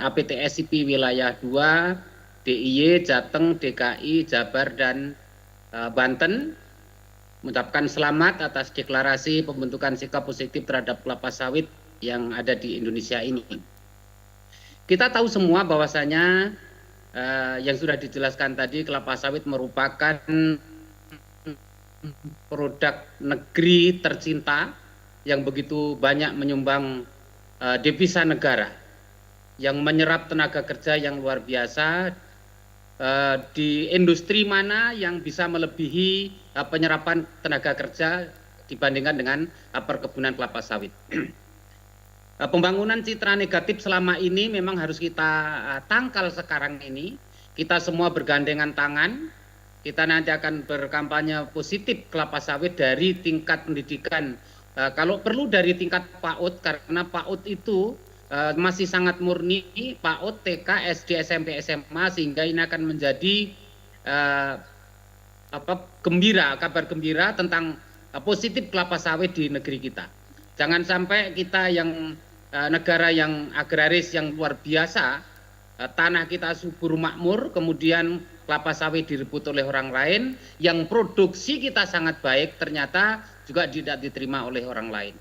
APTSIP Wilayah 2, DIY, Jateng, DKI, Jabar, dan Banten, mengucapkan selamat atas deklarasi pembentukan sikap positif terhadap kelapa sawit yang ada di Indonesia ini. Kita tahu semua bahwasanya yang sudah dijelaskan tadi, kelapa sawit merupakan produk negeri tercinta yang begitu banyak menyumbang devisa negara, yang menyerap tenaga kerja yang luar biasa. Di industri mana yang bisa melebihi penyerapan tenaga kerja dibandingkan dengan perkebunan kelapa sawit. Pembangunan citra negatif selama ini memang harus kita tangkal sekarang ini. Kita semua bergandengan tangan. Kita nanti akan berkampanye positif kelapa sawit dari tingkat pendidikan. Kalau perlu dari tingkat PAUD, karena PAUD itu masih sangat murni, PAUD, TK, SD, SMP, SMA, sehingga ini akan menjadi kabar gembira tentang positif kelapa sawit di negeri kita. Jangan sampai kita yang negara yang agraris yang luar biasa, tanah kita subur makmur, kemudian kelapa sawit direbut oleh orang lain, yang produksi kita sangat baik ternyata juga tidak diterima oleh orang lain.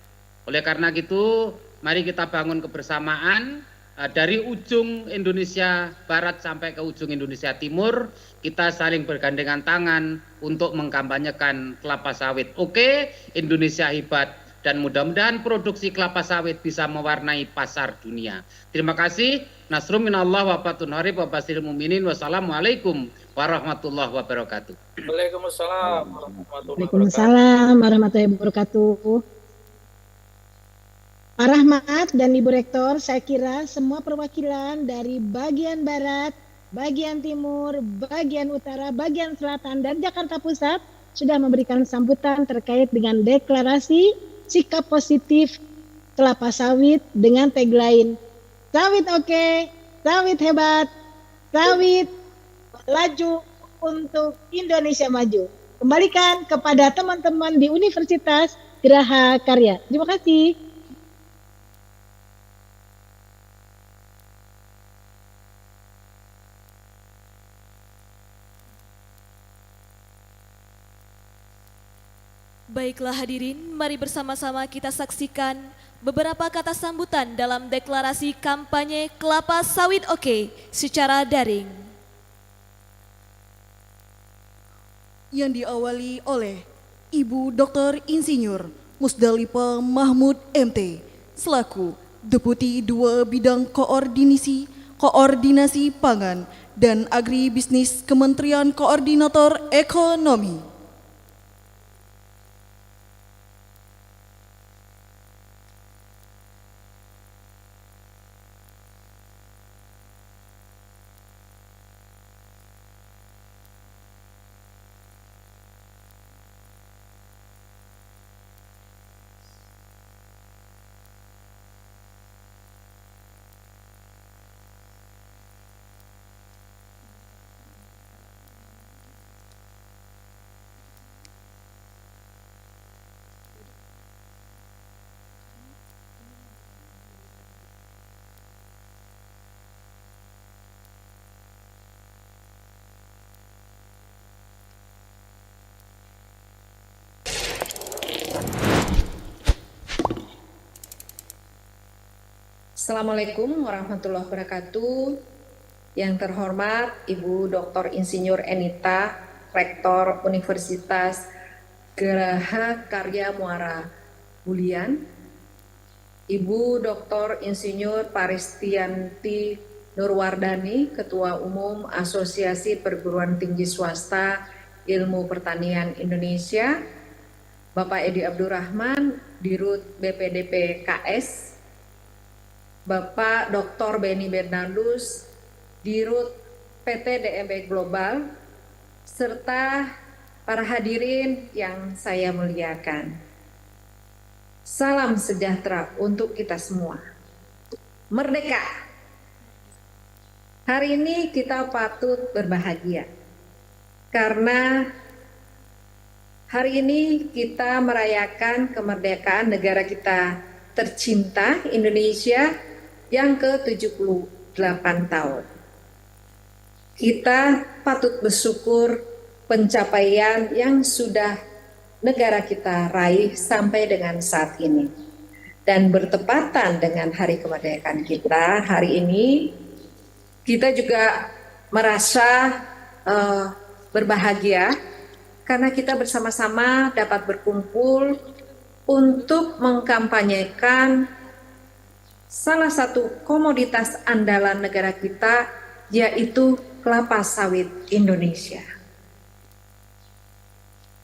Oleh karena itu, mari kita bangun kebersamaan dari ujung Indonesia Barat sampai ke ujung Indonesia Timur, kita saling bergandengan tangan untuk mengkampanyekan kelapa sawit. Oke, Indonesia hebat, dan mudah-mudahan produksi kelapa sawit bisa mewarnai pasar dunia. Terima kasih. Nasrum minallah wa fatun harib wa basyiril mu'minin. Wassalamualaikum warahmatullahi wabarakatuh. Waalaikumsalam warahmatullahi wabarakatuh. Waalaikumsalam warahmatullahi wabarakatuh. Pak Rahmat dan Ibu Rektor, saya kira semua perwakilan dari bagian Barat, bagian Timur, bagian Utara, bagian Selatan, dan Jakarta Pusat sudah memberikan sambutan terkait dengan deklarasi sikap positif kelapa sawit dengan tagline sawit oke, sawit hebat, sawit laju untuk Indonesia maju. Kembalikan kepada teman-teman di Universitas Geraha Karya. Terima kasih. Baiklah hadirin, mari bersama-sama kita saksikan beberapa kata sambutan dalam deklarasi kampanye kelapa sawit oke secara daring. Yang diawali oleh Ibu Dr. Insinyur Musdalifah Mahmud MT selaku Deputi 2 Bidang Koordinasi Pangan dan Agribisnis Kementerian Koordinator Ekonomi. Assalamualaikum warahmatullahi wabarakatuh. Yang terhormat Ibu Dr. Insinyur Enita, Rektor Universitas Geraha Karya Muara Bulian, Ibu Dr. Insinyur Paristianti Nurwardani, Ketua Umum Asosiasi Perguruan Tinggi Swasta Ilmu Pertanian Indonesia, Bapak Edi Abdurrahman, Dirut BPDP KS, Bapak Dr. Benny Bernardus, Dirut PT DMB Global, serta para hadirin yang saya muliakan. Salam sejahtera untuk kita semua. Merdeka! Hari ini kita patut berbahagia, karena hari ini kita merayakan kemerdekaan negara kita tercinta Indonesia yang ke-78 tahun. Kita patut bersyukur pencapaian yang sudah negara kita raih sampai dengan saat ini. Dan bertepatan dengan hari kemerdekaan kita hari ini, kita juga merasa berbahagia karena kita bersama-sama dapat berkumpul untuk mengkampanyekan salah satu komoditas andalan negara kita, yaitu kelapa sawit Indonesia.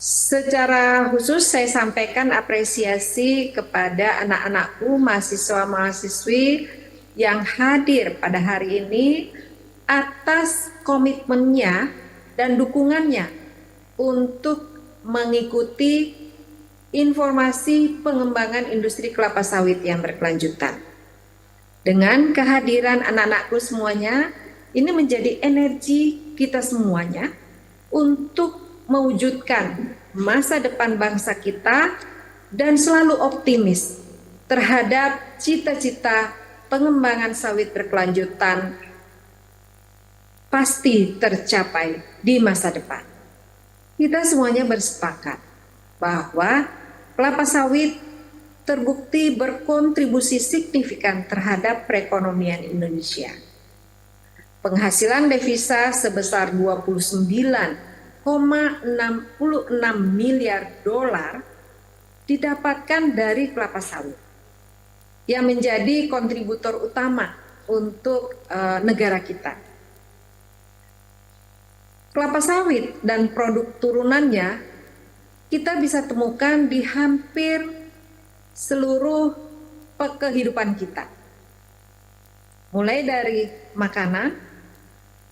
Secara khusus saya sampaikan apresiasi kepada anak-anakku, mahasiswa-mahasiswi yang hadir pada hari ini atas komitmennya dan dukungannya untuk mengikuti informasi pengembangan industri kelapa sawit yang berkelanjutan. Dengan kehadiran anak-anakku semuanya, ini menjadi energi kita semuanya untuk mewujudkan masa depan bangsa kita dan selalu optimis terhadap cita-cita pengembangan sawit berkelanjutan pasti tercapai di masa depan. Kita semuanya bersepakat bahwa kelapa sawit terbukti berkontribusi signifikan terhadap perekonomian Indonesia. Penghasilan devisa sebesar 29,66 miliar dolar didapatkan dari kelapa sawit yang menjadi kontributor utama untuk negara kita. Kelapa sawit dan produk turunannya kita bisa temukan di hampir seluruh kehidupan kita. Mulai dari makanan,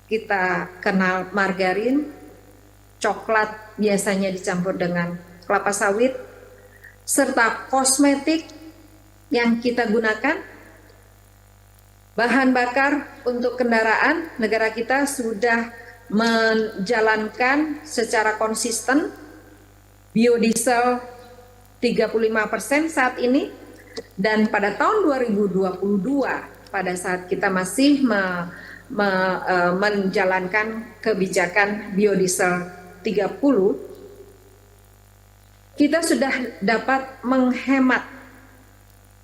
kita kenal margarin, coklat biasanya dicampur dengan kelapa sawit, serta kosmetik yang kita gunakan, bahan bakar untuk kendaraan. Negara kita sudah menjalankan secara konsisten biodiesel 35% saat ini, dan pada tahun 2022 pada saat kita masih menjalankan kebijakan biodiesel 30, kita sudah dapat menghemat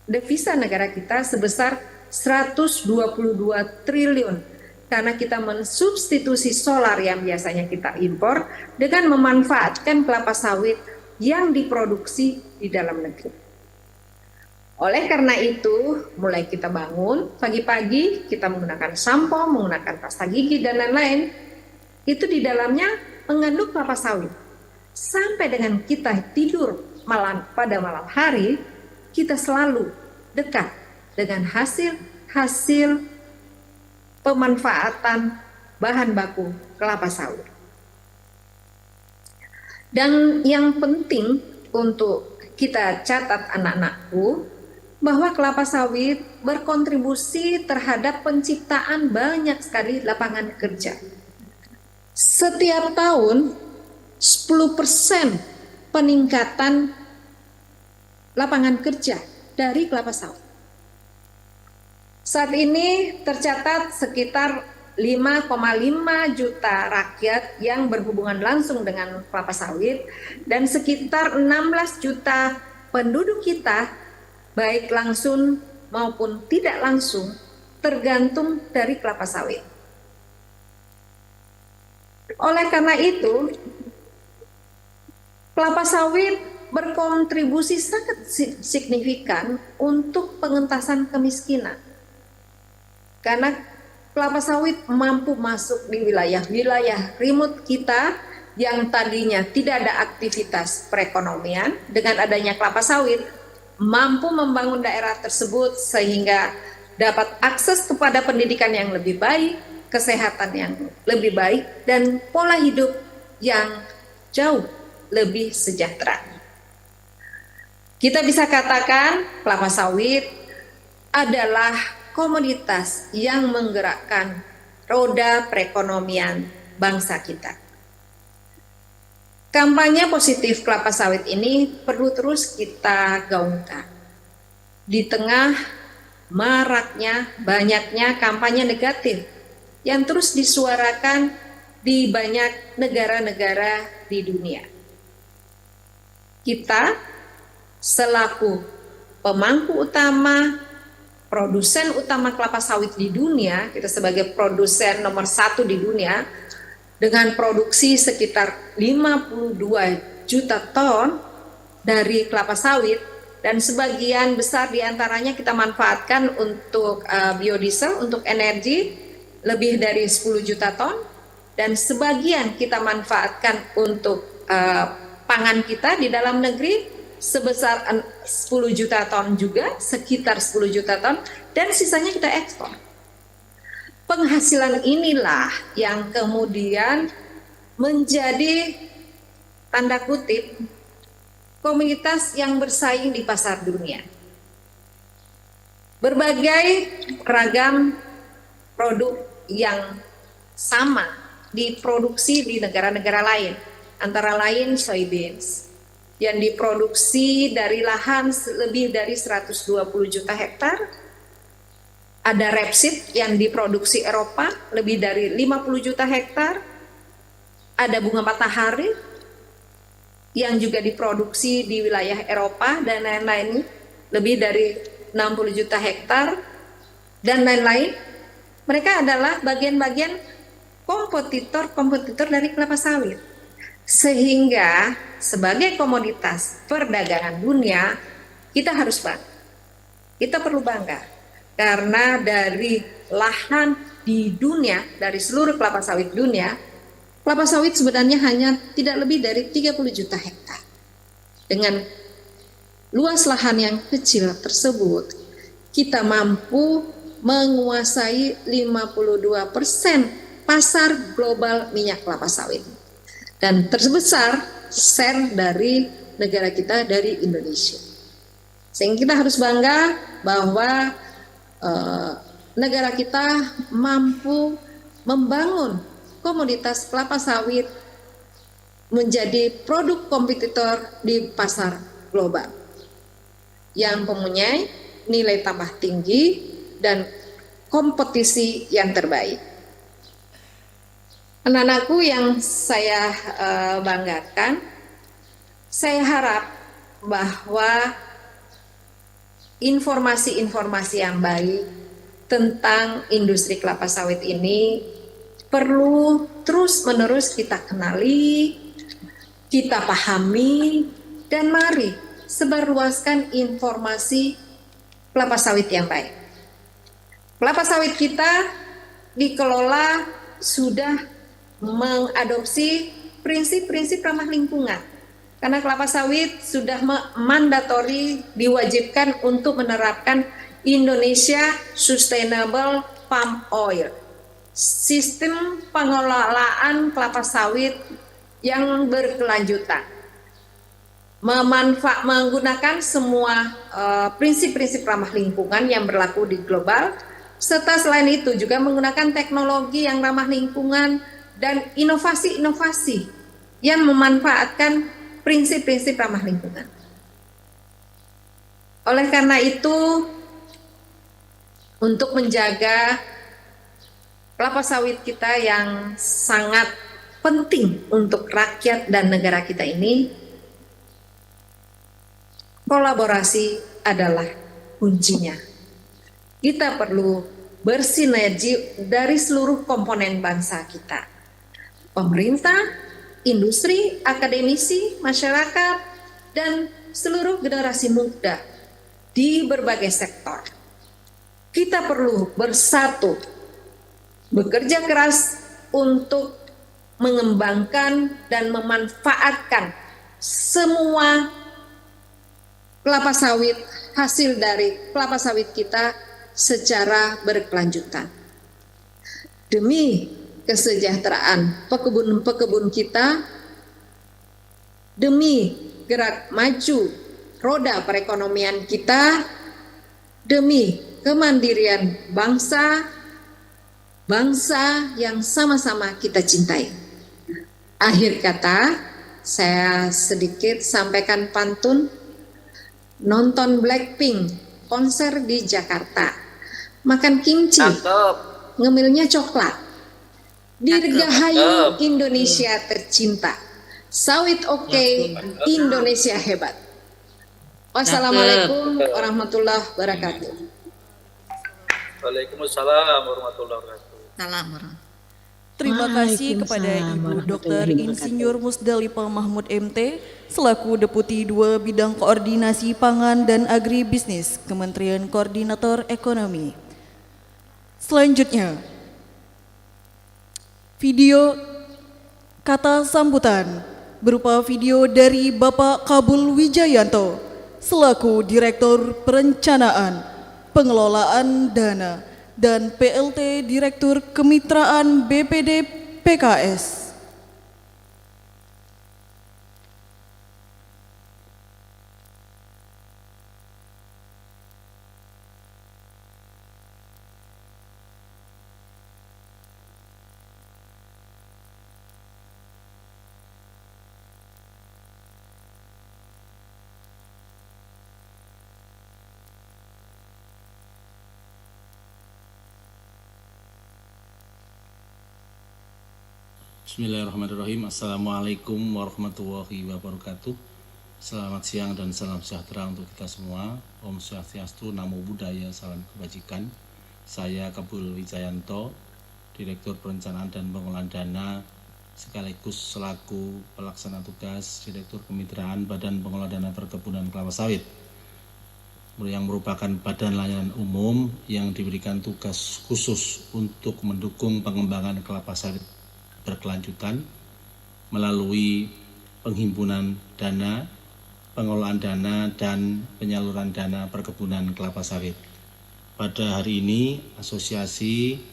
devisa negara kita sebesar 122 triliun karena kita mensubstitusi solar yang biasanya kita impor dengan memanfaatkan kelapa sawit yang diproduksi di dalam negeri. Oleh karena itu, mulai kita bangun pagi-pagi, kita menggunakan sampo, menggunakan pasta gigi dan lain-lain, itu di dalamnya mengandung kelapa sawit. Sampai dengan kita tidur pada malam hari, kita selalu dekat dengan hasil pemanfaatan bahan baku kelapa sawit. Dan yang penting untuk kita catat anak-anakku, bahwa kelapa sawit berkontribusi terhadap penciptaan banyak sekali lapangan kerja. Setiap tahun 10% peningkatan lapangan kerja dari kelapa sawit. Saat ini tercatat sekitar 5,5 juta rakyat yang berhubungan langsung dengan kelapa sawit dan sekitar 16 juta penduduk kita baik langsung maupun tidak langsung tergantung dari kelapa sawit. Oleh karena itu, kelapa sawit berkontribusi sangat signifikan untuk pengentasan kemiskinan. Karena kelapa sawit mampu masuk di wilayah-wilayah remote kita yang tadinya tidak ada aktivitas perekonomian. Dengan adanya kelapa sawit, mampu membangun daerah tersebut sehingga dapat akses kepada pendidikan yang lebih baik, kesehatan yang lebih baik, dan pola hidup yang jauh lebih sejahtera. Kita bisa katakan kelapa sawit adalah komoditas yang menggerakkan roda perekonomian bangsa kita. Kampanye positif kelapa sawit ini perlu terus kita gaungkan. Di tengah maraknya, banyaknya kampanye negatif yang terus disuarakan di banyak negara-negara di dunia. Kita selaku pemangku utama, produsen utama kelapa sawit di dunia, kita sebagai produsen nomor 1 di dunia, dengan produksi sekitar 52 juta ton dari kelapa sawit, dan sebagian besar diantaranya kita manfaatkan untuk biodiesel, untuk energi, lebih dari 10 juta ton, dan sebagian kita manfaatkan untuk pangan kita di dalam negeri, sebesar 10 juta ton juga, sekitar 10 juta ton, dan sisanya kita ekspor. Penghasilan inilah yang kemudian menjadi tanda kutip komunitas yang bersaing di pasar dunia. Berbagai ragam produk yang sama diproduksi di negara-negara lain, antara lain soybeans, yang diproduksi dari lahan lebih dari 120 juta hektar. Ada rapeseed yang diproduksi Eropa lebih dari 50 juta hektar. Ada bunga matahari yang juga diproduksi di wilayah Eropa dan lain-lain lebih dari 60 juta hektar dan lain-lain. Mereka adalah bagian-bagian kompetitor dari kelapa sawit. Sehingga sebagai komoditas perdagangan dunia, kita harus bangga. Kita perlu bangga karena dari lahan di dunia, dari seluruh kelapa sawit dunia, kelapa sawit sebenarnya hanya tidak lebih dari 30 juta hektar. Dengan luas lahan yang kecil tersebut, kita mampu menguasai 52% pasar global minyak kelapa sawit. Dan terbesar share dari negara kita dari Indonesia. Sehingga kita harus bangga bahwa negara kita mampu membangun komoditas kelapa sawit menjadi produk kompetitor di pasar global yang mempunyai nilai tambah tinggi dan kompetisi yang terbaik. Anak-anakku yang saya banggakan, saya harap bahwa informasi-informasi yang baik tentang industri kelapa sawit ini perlu terus-menerus kita kenali, kita pahami, dan mari sebarluaskan informasi kelapa sawit yang baik. Kelapa sawit kita dikelola sudah mengadopsi prinsip-prinsip ramah lingkungan. Karena kelapa sawit sudah mandatori diwajibkan untuk menerapkan Indonesia Sustainable Palm Oil. Sistem pengelolaan kelapa sawit yang berkelanjutan. Menggunakan semua prinsip-prinsip ramah lingkungan yang berlaku di global, serta selain itu juga menggunakan teknologi yang ramah lingkungan dan inovasi-inovasi yang memanfaatkan prinsip-prinsip ramah lingkungan. Oleh karena itu, untuk menjaga kelapa sawit kita yang sangat penting untuk rakyat dan negara kita ini, kolaborasi adalah kuncinya. Kita perlu bersinergi dari seluruh komponen bangsa kita. Pemerintah, industri, akademisi, masyarakat, dan seluruh generasi muda di berbagai sektor. Kita perlu bersatu, bekerja keras untuk mengembangkan dan memanfaatkan semua kelapa sawit, hasil dari kelapa sawit kita secara berkelanjutan. Demi kesejahteraan pekebun-pekebun kita, demi gerak maju roda perekonomian kita, demi kemandirian bangsa yang sama-sama kita cintai. Akhir kata, saya sedikit sampaikan pantun. Nonton Blackpink konser di Jakarta, makan kimchi, ngemilnya coklat, dirgahayu Indonesia tercinta, sawit oke, Indonesia hebat. Wassalamualaikum warahmatullahi wabarakatuh. Waalaikumsalam warahmatullahi wabarakatuh. Salam. Terima kasih kepada Ibu Dr. Insinyur Musdalifah Mahmud MT selaku Deputi 2 Bidang Koordinasi Pangan dan Agribisnis Kementerian Koordinator Ekonomi. Selanjutnya, video kata sambutan berupa video dari Bapak Kabul Wijayanto selaku Direktur Perencanaan, Pengelolaan Dana dan PLT Direktur Kemitraan BPD PKS. Bismillahirrahmanirrahim. Assalamualaikum warahmatullahi wabarakatuh. Selamat siang dan salam sejahtera untuk kita semua. Om Swastiastu, Namo Buddhaya, salam kebajikan. Saya Kabul Wijayanto, Direktur Perencanaan dan Pengelolaan Dana sekaligus selaku pelaksana tugas Direktur Kemitraan Badan Pengelola Dana Perkebunan Kelapa Sawit, yang merupakan badan layanan umum yang diberikan tugas khusus untuk mendukung pengembangan kelapa sawit berkelanjutan melalui penghimpunan dana, pengelolaan dana, dan penyaluran dana perkebunan kelapa sawit. Pada hari ini, Asosiasi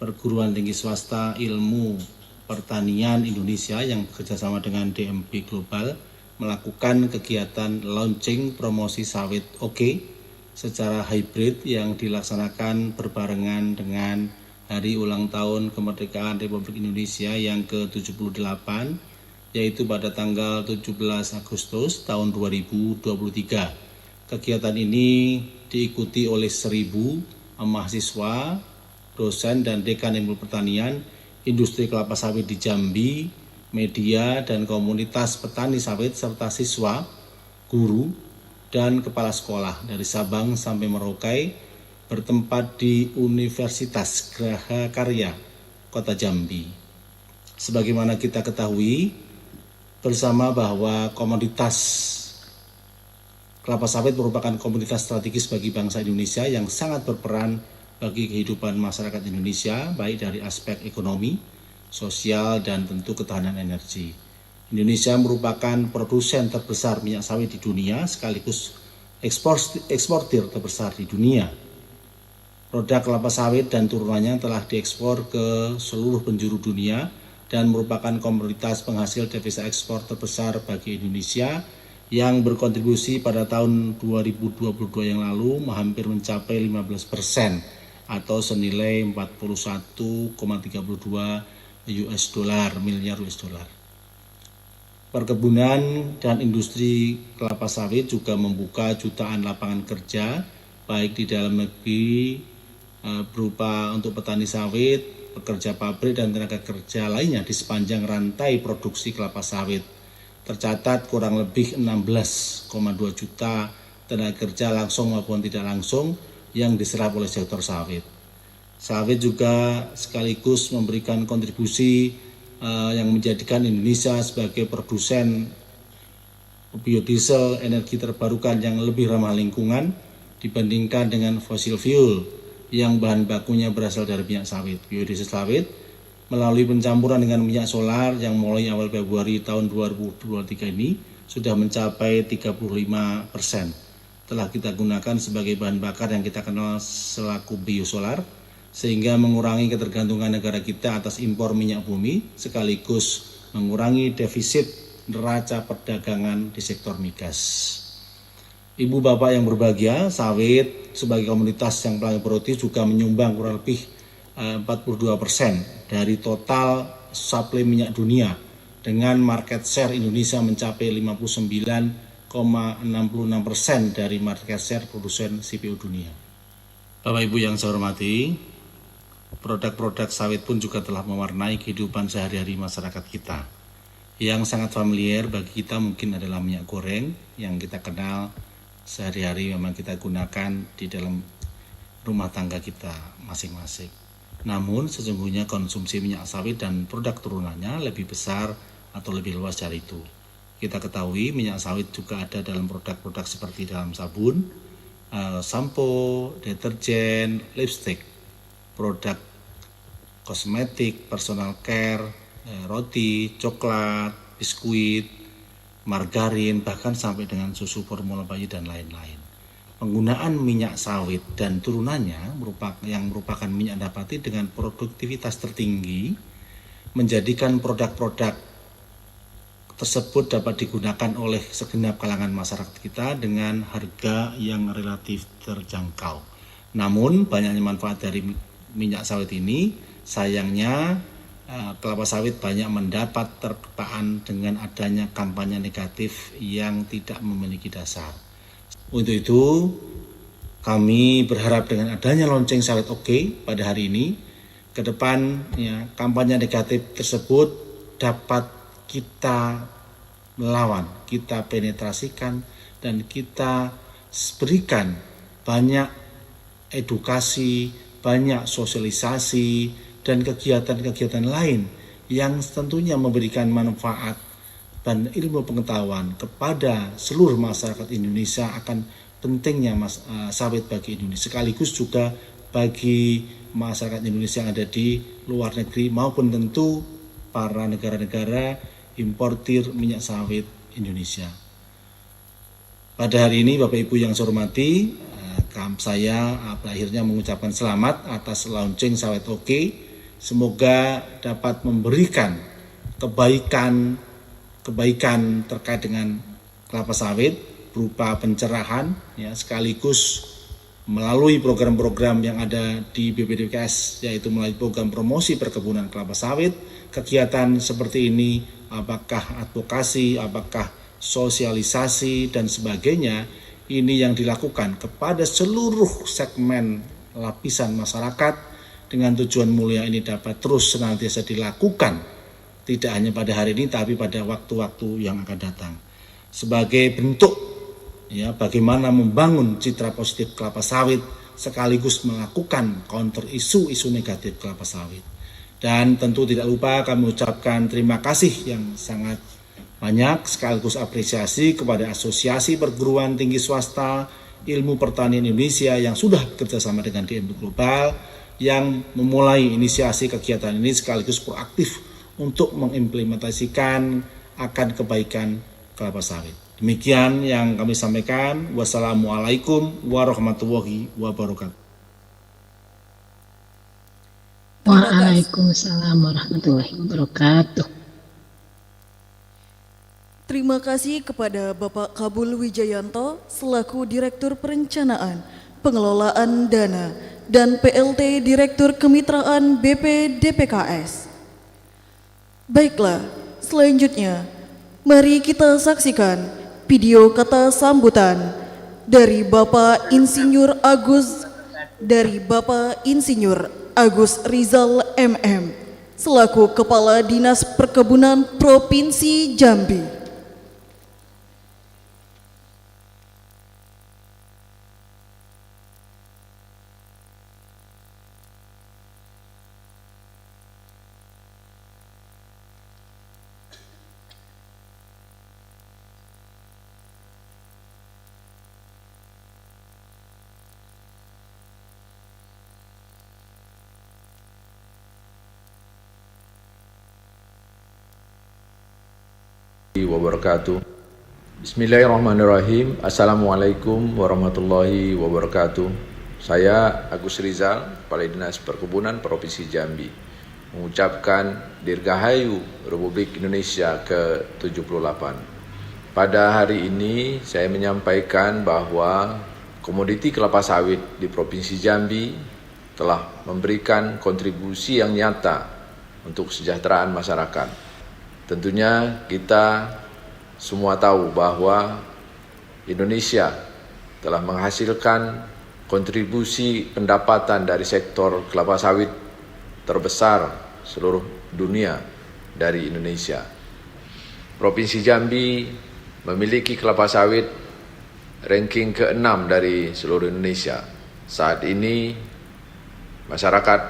Perguruan Tinggi Swasta Ilmu Pertanian Indonesia yang bekerjasama dengan DMP Global melakukan kegiatan launching promosi sawit Oke secara hybrid yang dilaksanakan berbarengan dengan Hari Ulang Tahun Kemerdekaan Republik Indonesia yang ke-78, yaitu pada tanggal 17 Agustus tahun 2023. Kegiatan ini diikuti oleh 1.000 mahasiswa, dosen, dan dekan ilmu pertanian, industri kelapa sawit di Jambi, media, dan komunitas petani sawit, serta siswa, guru, dan kepala sekolah dari Sabang sampai Merauke, bertempat di Universitas Graha Karya, Kota Jambi. Sebagaimana kita ketahui bersama bahwa komoditas kelapa sawit merupakan komoditas strategis bagi bangsa Indonesia yang sangat berperan bagi kehidupan masyarakat Indonesia, baik dari aspek ekonomi, sosial, dan tentu ketahanan energi. Indonesia merupakan produsen terbesar minyak sawit di dunia sekaligus eksportir terbesar di dunia. Produk kelapa sawit dan turunannya telah diekspor ke seluruh penjuru dunia dan merupakan komoditas penghasil devisa ekspor terbesar bagi Indonesia yang berkontribusi pada tahun 2022 yang lalu hampir mencapai 15% atau senilai 41,32 miliar US dollar. Perkebunan dan industri kelapa sawit juga membuka jutaan lapangan kerja baik di dalam negeri berupa untuk petani sawit, pekerja pabrik, dan tenaga kerja lainnya di sepanjang rantai produksi kelapa sawit. Tercatat kurang lebih 16,2 juta tenaga kerja langsung maupun tidak langsung yang diserap oleh sektor sawit. Sawit juga sekaligus memberikan kontribusi yang menjadikan Indonesia sebagai produsen biodiesel energi terbarukan yang lebih ramah lingkungan dibandingkan dengan fosil fuel yang bahan bakunya berasal dari minyak sawit. Biodiesel sawit melalui pencampuran dengan minyak solar yang mulai awal Februari tahun 2023 ini sudah mencapai 35% telah kita gunakan sebagai bahan bakar yang kita kenal selaku biosolar, sehingga mengurangi ketergantungan negara kita atas impor minyak bumi sekaligus mengurangi defisit neraca perdagangan di sektor migas. Ibu bapak yang berbahagia, sawit sebagai komoditas yang paling produktif juga menyumbang kurang lebih 42% dari total suplai minyak dunia, dengan market share Indonesia mencapai 59,66% dari market share produsen CPO dunia. Bapak Ibu yang saya hormati, produk-produk sawit pun juga telah mewarnai kehidupan sehari-hari masyarakat kita. Yang sangat familiar bagi kita mungkin adalah minyak goreng yang kita kenal sehari-hari, memang kita gunakan di dalam rumah tangga kita masing-masing. Namun sesungguhnya konsumsi minyak sawit dan produk turunannya lebih besar atau lebih luas dari itu. Kita ketahui minyak sawit juga ada dalam produk-produk seperti dalam sabun, sampo, deterjen, lipstick, produk kosmetik, personal care, roti, coklat, biskuit, margarin, bahkan sampai dengan susu formula bayi dan lain-lain. Penggunaan minyak sawit dan turunannya yang merupakan minyak nabati dengan produktivitas tertinggi menjadikan produk-produk tersebut dapat digunakan oleh segenap kalangan masyarakat kita dengan harga yang relatif terjangkau. Namun banyaknya manfaat dari minyak sawit ini, sayangnya kelapa sawit banyak mendapat terpaan dengan adanya kampanye negatif yang tidak memiliki dasar. Untuk itu, kami berharap dengan adanya launching sawit Oke pada hari ini, ke depan ya, kampanye negatif tersebut dapat kita melawan, kita penetrasikan, dan kita berikan banyak edukasi, banyak sosialisasi, dan kegiatan-kegiatan lain yang tentunya memberikan manfaat dan ilmu pengetahuan kepada seluruh masyarakat Indonesia akan pentingnya sawit bagi Indonesia, sekaligus juga bagi masyarakat Indonesia yang ada di luar negeri maupun tentu para negara-negara importir minyak sawit Indonesia. Pada hari ini Bapak Ibu yang saya hormati, saya akhirnya mengucapkan selamat atas launching sawit oke. Semoga dapat memberikan kebaikan terkait dengan kelapa sawit berupa pencerahan ya, sekaligus melalui program-program yang ada di BPDPKS, yaitu melalui program promosi perkebunan kelapa sawit. Kegiatan seperti ini, apakah advokasi, apakah sosialisasi dan sebagainya, ini yang dilakukan kepada seluruh segmen lapisan masyarakat dengan tujuan mulia ini dapat terus senantiasa dilakukan, tidak hanya pada hari ini tapi pada waktu-waktu yang akan datang, sebagai bentuk ya bagaimana membangun citra positif kelapa sawit sekaligus melakukan counter isu-isu negatif kelapa sawit. Dan tentu tidak lupa kami ucapkan terima kasih yang sangat banyak sekaligus apresiasi kepada Asosiasi Perguruan Tinggi Swasta Ilmu Pertanian Indonesia yang sudah bekerjasama dengan DMB Global yang memulai inisiasi kegiatan ini sekaligus proaktif untuk mengimplementasikan akan kebaikan kelapa sawit. Demikian yang kami sampaikan. Wassalamualaikum warahmatullahi wabarakatuh. Waalaikumsalam warahmatullahi wabarakatuh. Terima kasih kepada Bapak Kabul Wijayanto selaku Direktur Perencanaan, Pengelolaan Dana, dan PLT Direktur Kemitraan BPDPKS. Baiklah, selanjutnya mari kita saksikan video kata sambutan dari Bapak Insinyur Agus Rizal MM selaku Kepala Dinas Perkebunan Provinsi Jambi. Wabarakatuh. Bismillahirrahmanirrahim. Assalamualaikum warahmatullahi wabarakatuh. Saya Agus Rizal, Kepala Dinas Perkebunan Provinsi Jambi, mengucapkan Dirgahayu Republik Indonesia ke-78. Pada hari ini saya menyampaikan bahwa komoditi kelapa sawit di Provinsi Jambi telah memberikan kontribusi yang nyata untuk kesejahteraan masyarakat. Tentunya kita semua tahu bahwa Indonesia telah menghasilkan kontribusi pendapatan dari sektor kelapa sawit terbesar seluruh dunia dari Indonesia. Provinsi Jambi memiliki kelapa sawit ranking ke-6 dari seluruh Indonesia. Saat ini masyarakat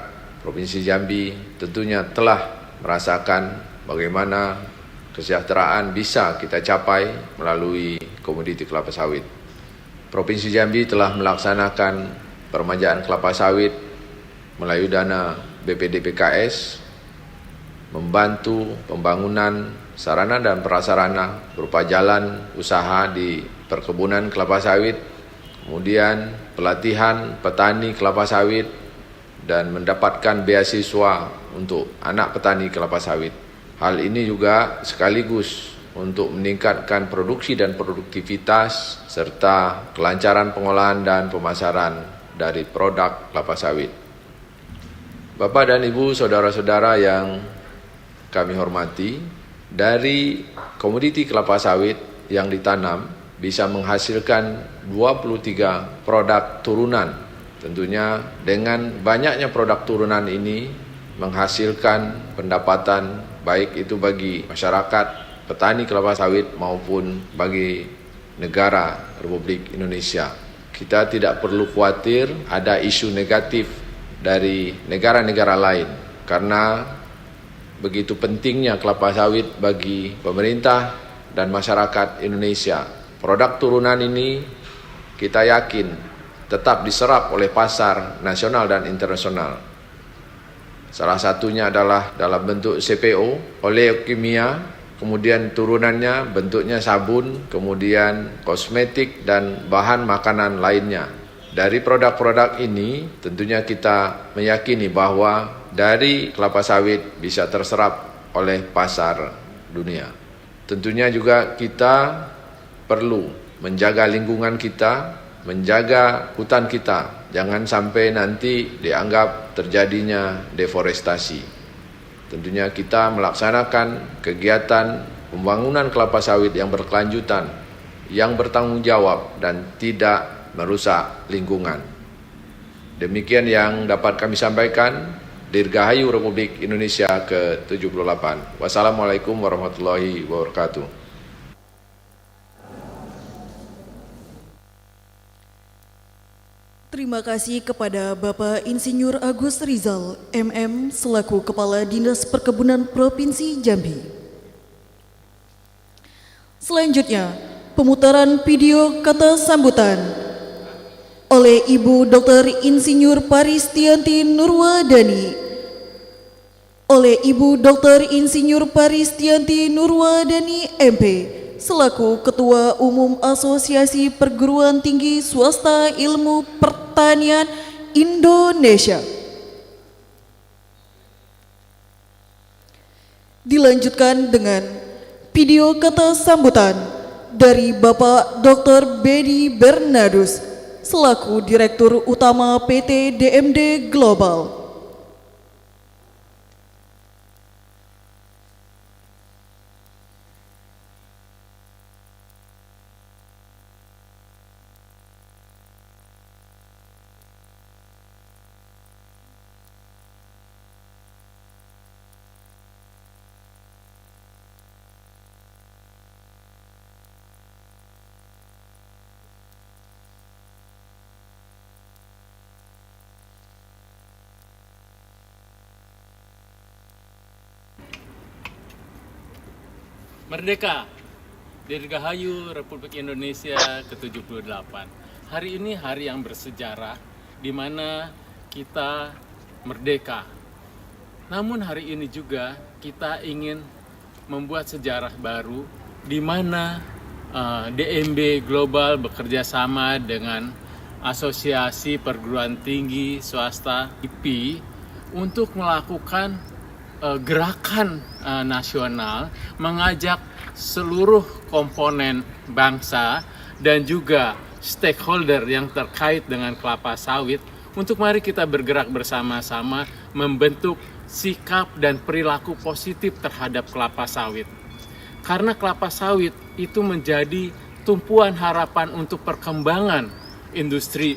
Provinsi Jambi tentunya telah merasakan bagaimana kesejahteraan bisa kita capai melalui komoditi kelapa sawit. Provinsi Jambi telah melaksanakan permajaan kelapa sawit melalui dana BPDPKS, membantu pembangunan sarana dan prasarana berupa jalan usaha di perkebunan kelapa sawit, kemudian pelatihan petani kelapa sawit, dan mendapatkan beasiswa untuk anak petani kelapa sawit. Hal ini juga sekaligus untuk meningkatkan produksi dan produktivitas serta kelancaran pengolahan dan pemasaran dari produk kelapa sawit. Bapak dan Ibu, saudara-saudara yang kami hormati, dari komoditi kelapa sawit yang ditanam bisa menghasilkan 23 produk turunan. Tentunya dengan banyaknya produk turunan ini menghasilkan pendapatan baik itu bagi masyarakat petani kelapa sawit maupun bagi negara Republik Indonesia. Kita tidak perlu khawatir ada isu negatif dari negara-negara lain karena begitu pentingnya kelapa sawit bagi pemerintah dan masyarakat Indonesia. Produk turunan ini kita yakin tetap diserap oleh pasar nasional dan internasional. Salah satunya adalah dalam bentuk CPO, oleokimia, kemudian turunannya bentuknya sabun, kemudian kosmetik dan bahan makanan lainnya. Dari produk-produk ini tentunya kita meyakini bahwa dari kelapa sawit bisa terserap oleh pasar dunia. Tentunya juga kita perlu menjaga lingkungan kita, menjaga hutan kita, jangan sampai nanti dianggap terjadinya deforestasi. Tentunya kita melaksanakan kegiatan pembangunan kelapa sawit yang berkelanjutan, yang bertanggung jawab dan tidak merusak lingkungan. Demikian yang dapat kami sampaikan. Dirgahayu Republik Indonesia ke-78. Wassalamualaikum warahmatullahi wabarakatuh. Terima kasih kepada Bapak Insinyur Agus Rizal, MM, selaku Kepala Dinas Perkebunan Provinsi Jambi. Selanjutnya, pemutaran video kata sambutan oleh Ibu Dr. Insinyur Paristianti Nurwadani. Oleh Ibu Dr. Insinyur Paristianti Nurwadani MP, selaku Ketua Umum Asosiasi Perguruan Tinggi Swasta Ilmu Pertanian Indonesia. Dilanjutkan dengan video kata sambutan dari Bapak Dr. Bedi Bernardus, selaku Direktur Utama PT DMD Global. Merdeka, Dirgahayu Republik Indonesia ke-78. Hari ini hari yang bersejarah di mana kita merdeka. Namun hari ini juga kita ingin membuat sejarah baru di mana DMB Global bekerja sama dengan Asosiasi Perguruan Tinggi Swasta IP untuk melakukan gerakan nasional, mengajak seluruh komponen bangsa dan juga stakeholder yang terkait dengan kelapa sawit untuk mari kita bergerak bersama-sama membentuk sikap dan perilaku positif terhadap kelapa sawit. Karena kelapa sawit itu menjadi tumpuan harapan untuk perkembangan industri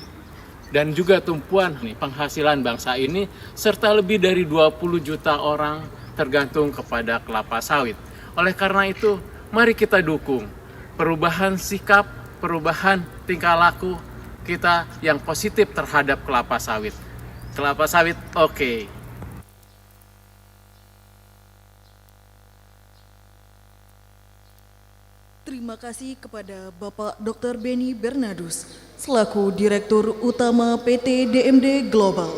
dan juga tumpuan penghasilan bangsa ini, serta lebih dari 20 juta orang tergantung kepada kelapa sawit. Oleh karena itu, mari kita dukung perubahan sikap, perubahan tingkah laku kita yang positif terhadap kelapa sawit. Kelapa sawit, oke. Terima kasih kepada Bapak Dr. Beni Bernardus, selaku Direktur Utama PT DMD Global.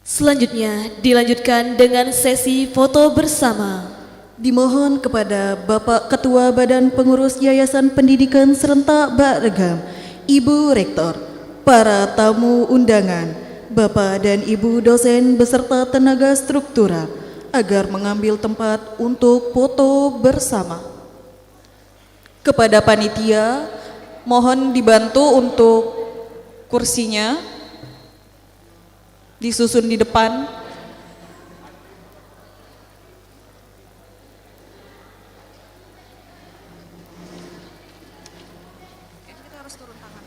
Selanjutnya dilanjutkan dengan sesi foto bersama. Dimohon kepada Bapak Ketua Badan Pengurus Yayasan Pendidikan Serentak Baregam, Ibu Rektor, para tamu undangan, Bapak dan Ibu dosen beserta tenaga struktural agar mengambil tempat untuk foto bersama. Kepada panitia, mohon dibantu untuk kursinya disusun di depan. harus turun tangan.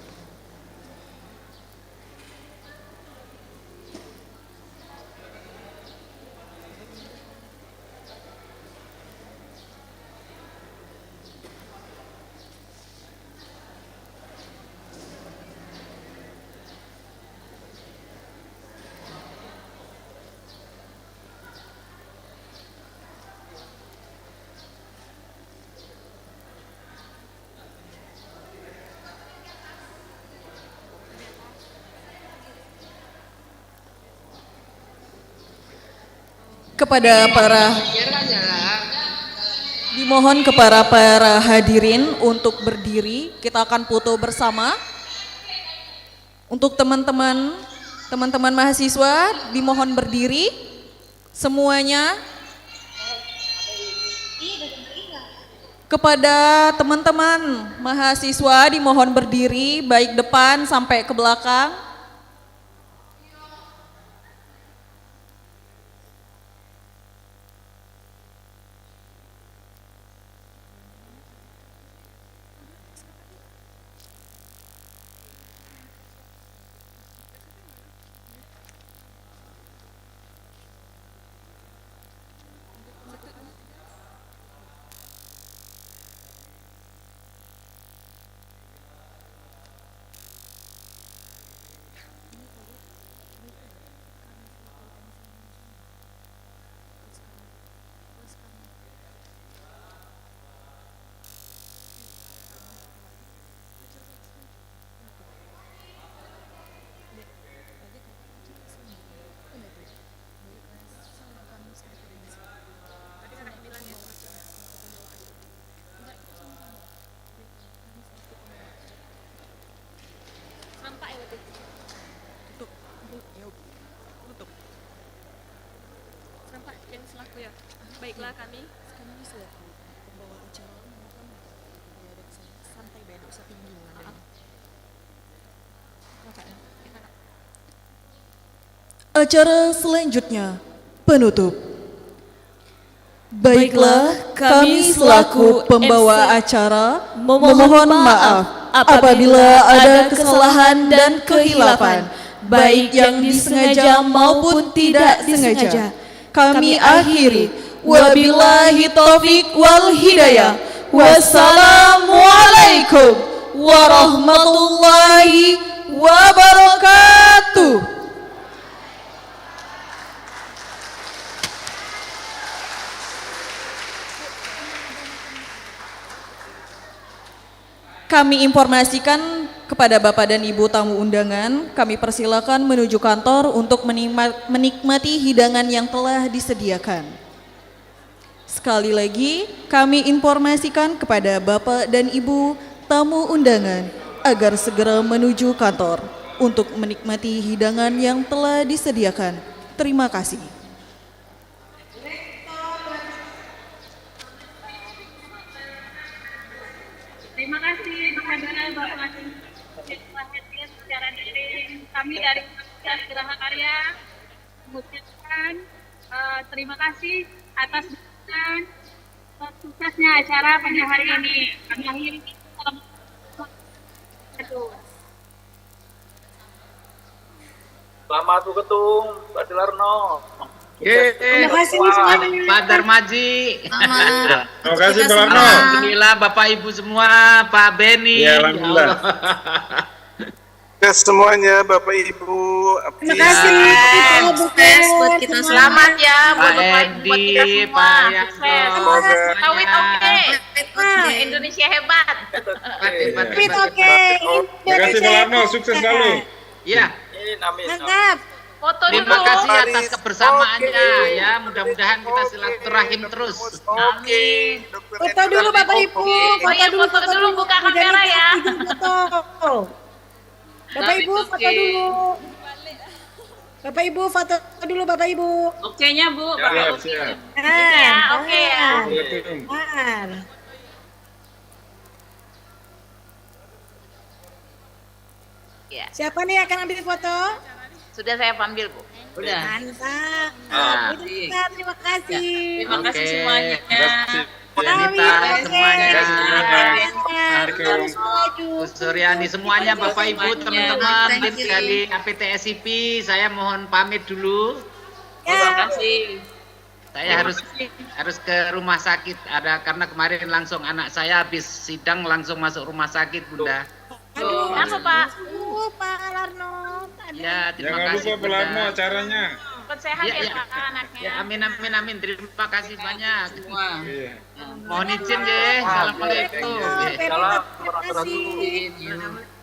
Kepada para dimohon kepada para hadirin untuk berdiri, kita akan foto bersama. Untuk teman-teman mahasiswa dimohon berdiri semuanya. Kepada teman-teman mahasiswa dimohon berdiri baik depan sampai ke belakang. Baiklah kami. Acara selanjutnya penutup. Baiklah, kami selaku pembawa acara memohon maaf apabila ada kesalahan dan kehilafan, baik yang disengaja maupun tidak disengaja. Kami akhiri, wabillahi taufik wal hidayah. Wassalamualaikum warahmatullahi wabarakatuh. Kami informasikan kepada Bapak dan Ibu tamu undangan, kami persilakan menuju kantor untuk menikmati hidangan yang telah disediakan. Sekali lagi, kami informasikan kepada Bapak dan Ibu tamu undangan agar segera menuju kantor untuk menikmati hidangan yang telah disediakan. Terima kasih. Terima kasih kepada Bapak yang telah hadir secara daring. Kami dari Universitas Geraha Karya mengucapkan terima kasih atas dukungan suksesnya acara pada hari ini. Kami akhiri Selamat Ketum, Pak Dilarno. Terima kasih Pak Darmaji. Terima kasih Pak Larno. Alhamdulillah Bapak Ibu semua, Pak Beni. Ya, alhamdulillah. Ya semuanya Bapak Ibu. Terima kasih. Sukses buat kita. Selamat ya buat Bapak Ibu, buat kita semua. Sukses. Sawit oke. Indonesia hebat. Sawit oke. Terima kasih Pak Larno, sukses selalu. Iya. Amin. Foto Terima kasih atas kebersamaannya ya. Mudah-mudahan kita silaturahim terus. Amin. Foto dulu Bapak Ibu. Foto dulu buka kamera ya. Bapak Ibu foto dulu. Bapak Ibu foto dulu Bapak Ibu. Oke-nya Bu, Bapak oke. Oke ya. Ya. Siapa nih yang akan ambil foto? Sudah saya ambil Bu. Udah. Mantap. Terima kasih. Terima kasih semuanya. Terima kasih semuanya. Terus Bu Suryani, semuanya Bapak Ibu, teman-teman tim dari APTSIP, saya mohon pamit dulu. Terima kasih. Saya harus ke rumah sakit karena kemarin langsung anak saya habis sidang langsung masuk rumah sakit, Bunda. Aduh, apa Pak? Pak Larno. Ya, terima Jangan kasih. lupa Pak Larno acaranya. Sehat ya, Pak anaknya. Ya, amin. Terima kasih banyak. Iya. Mohon izin ya. Assalamualaikum. Salam warahmatullahi wabarakatuh.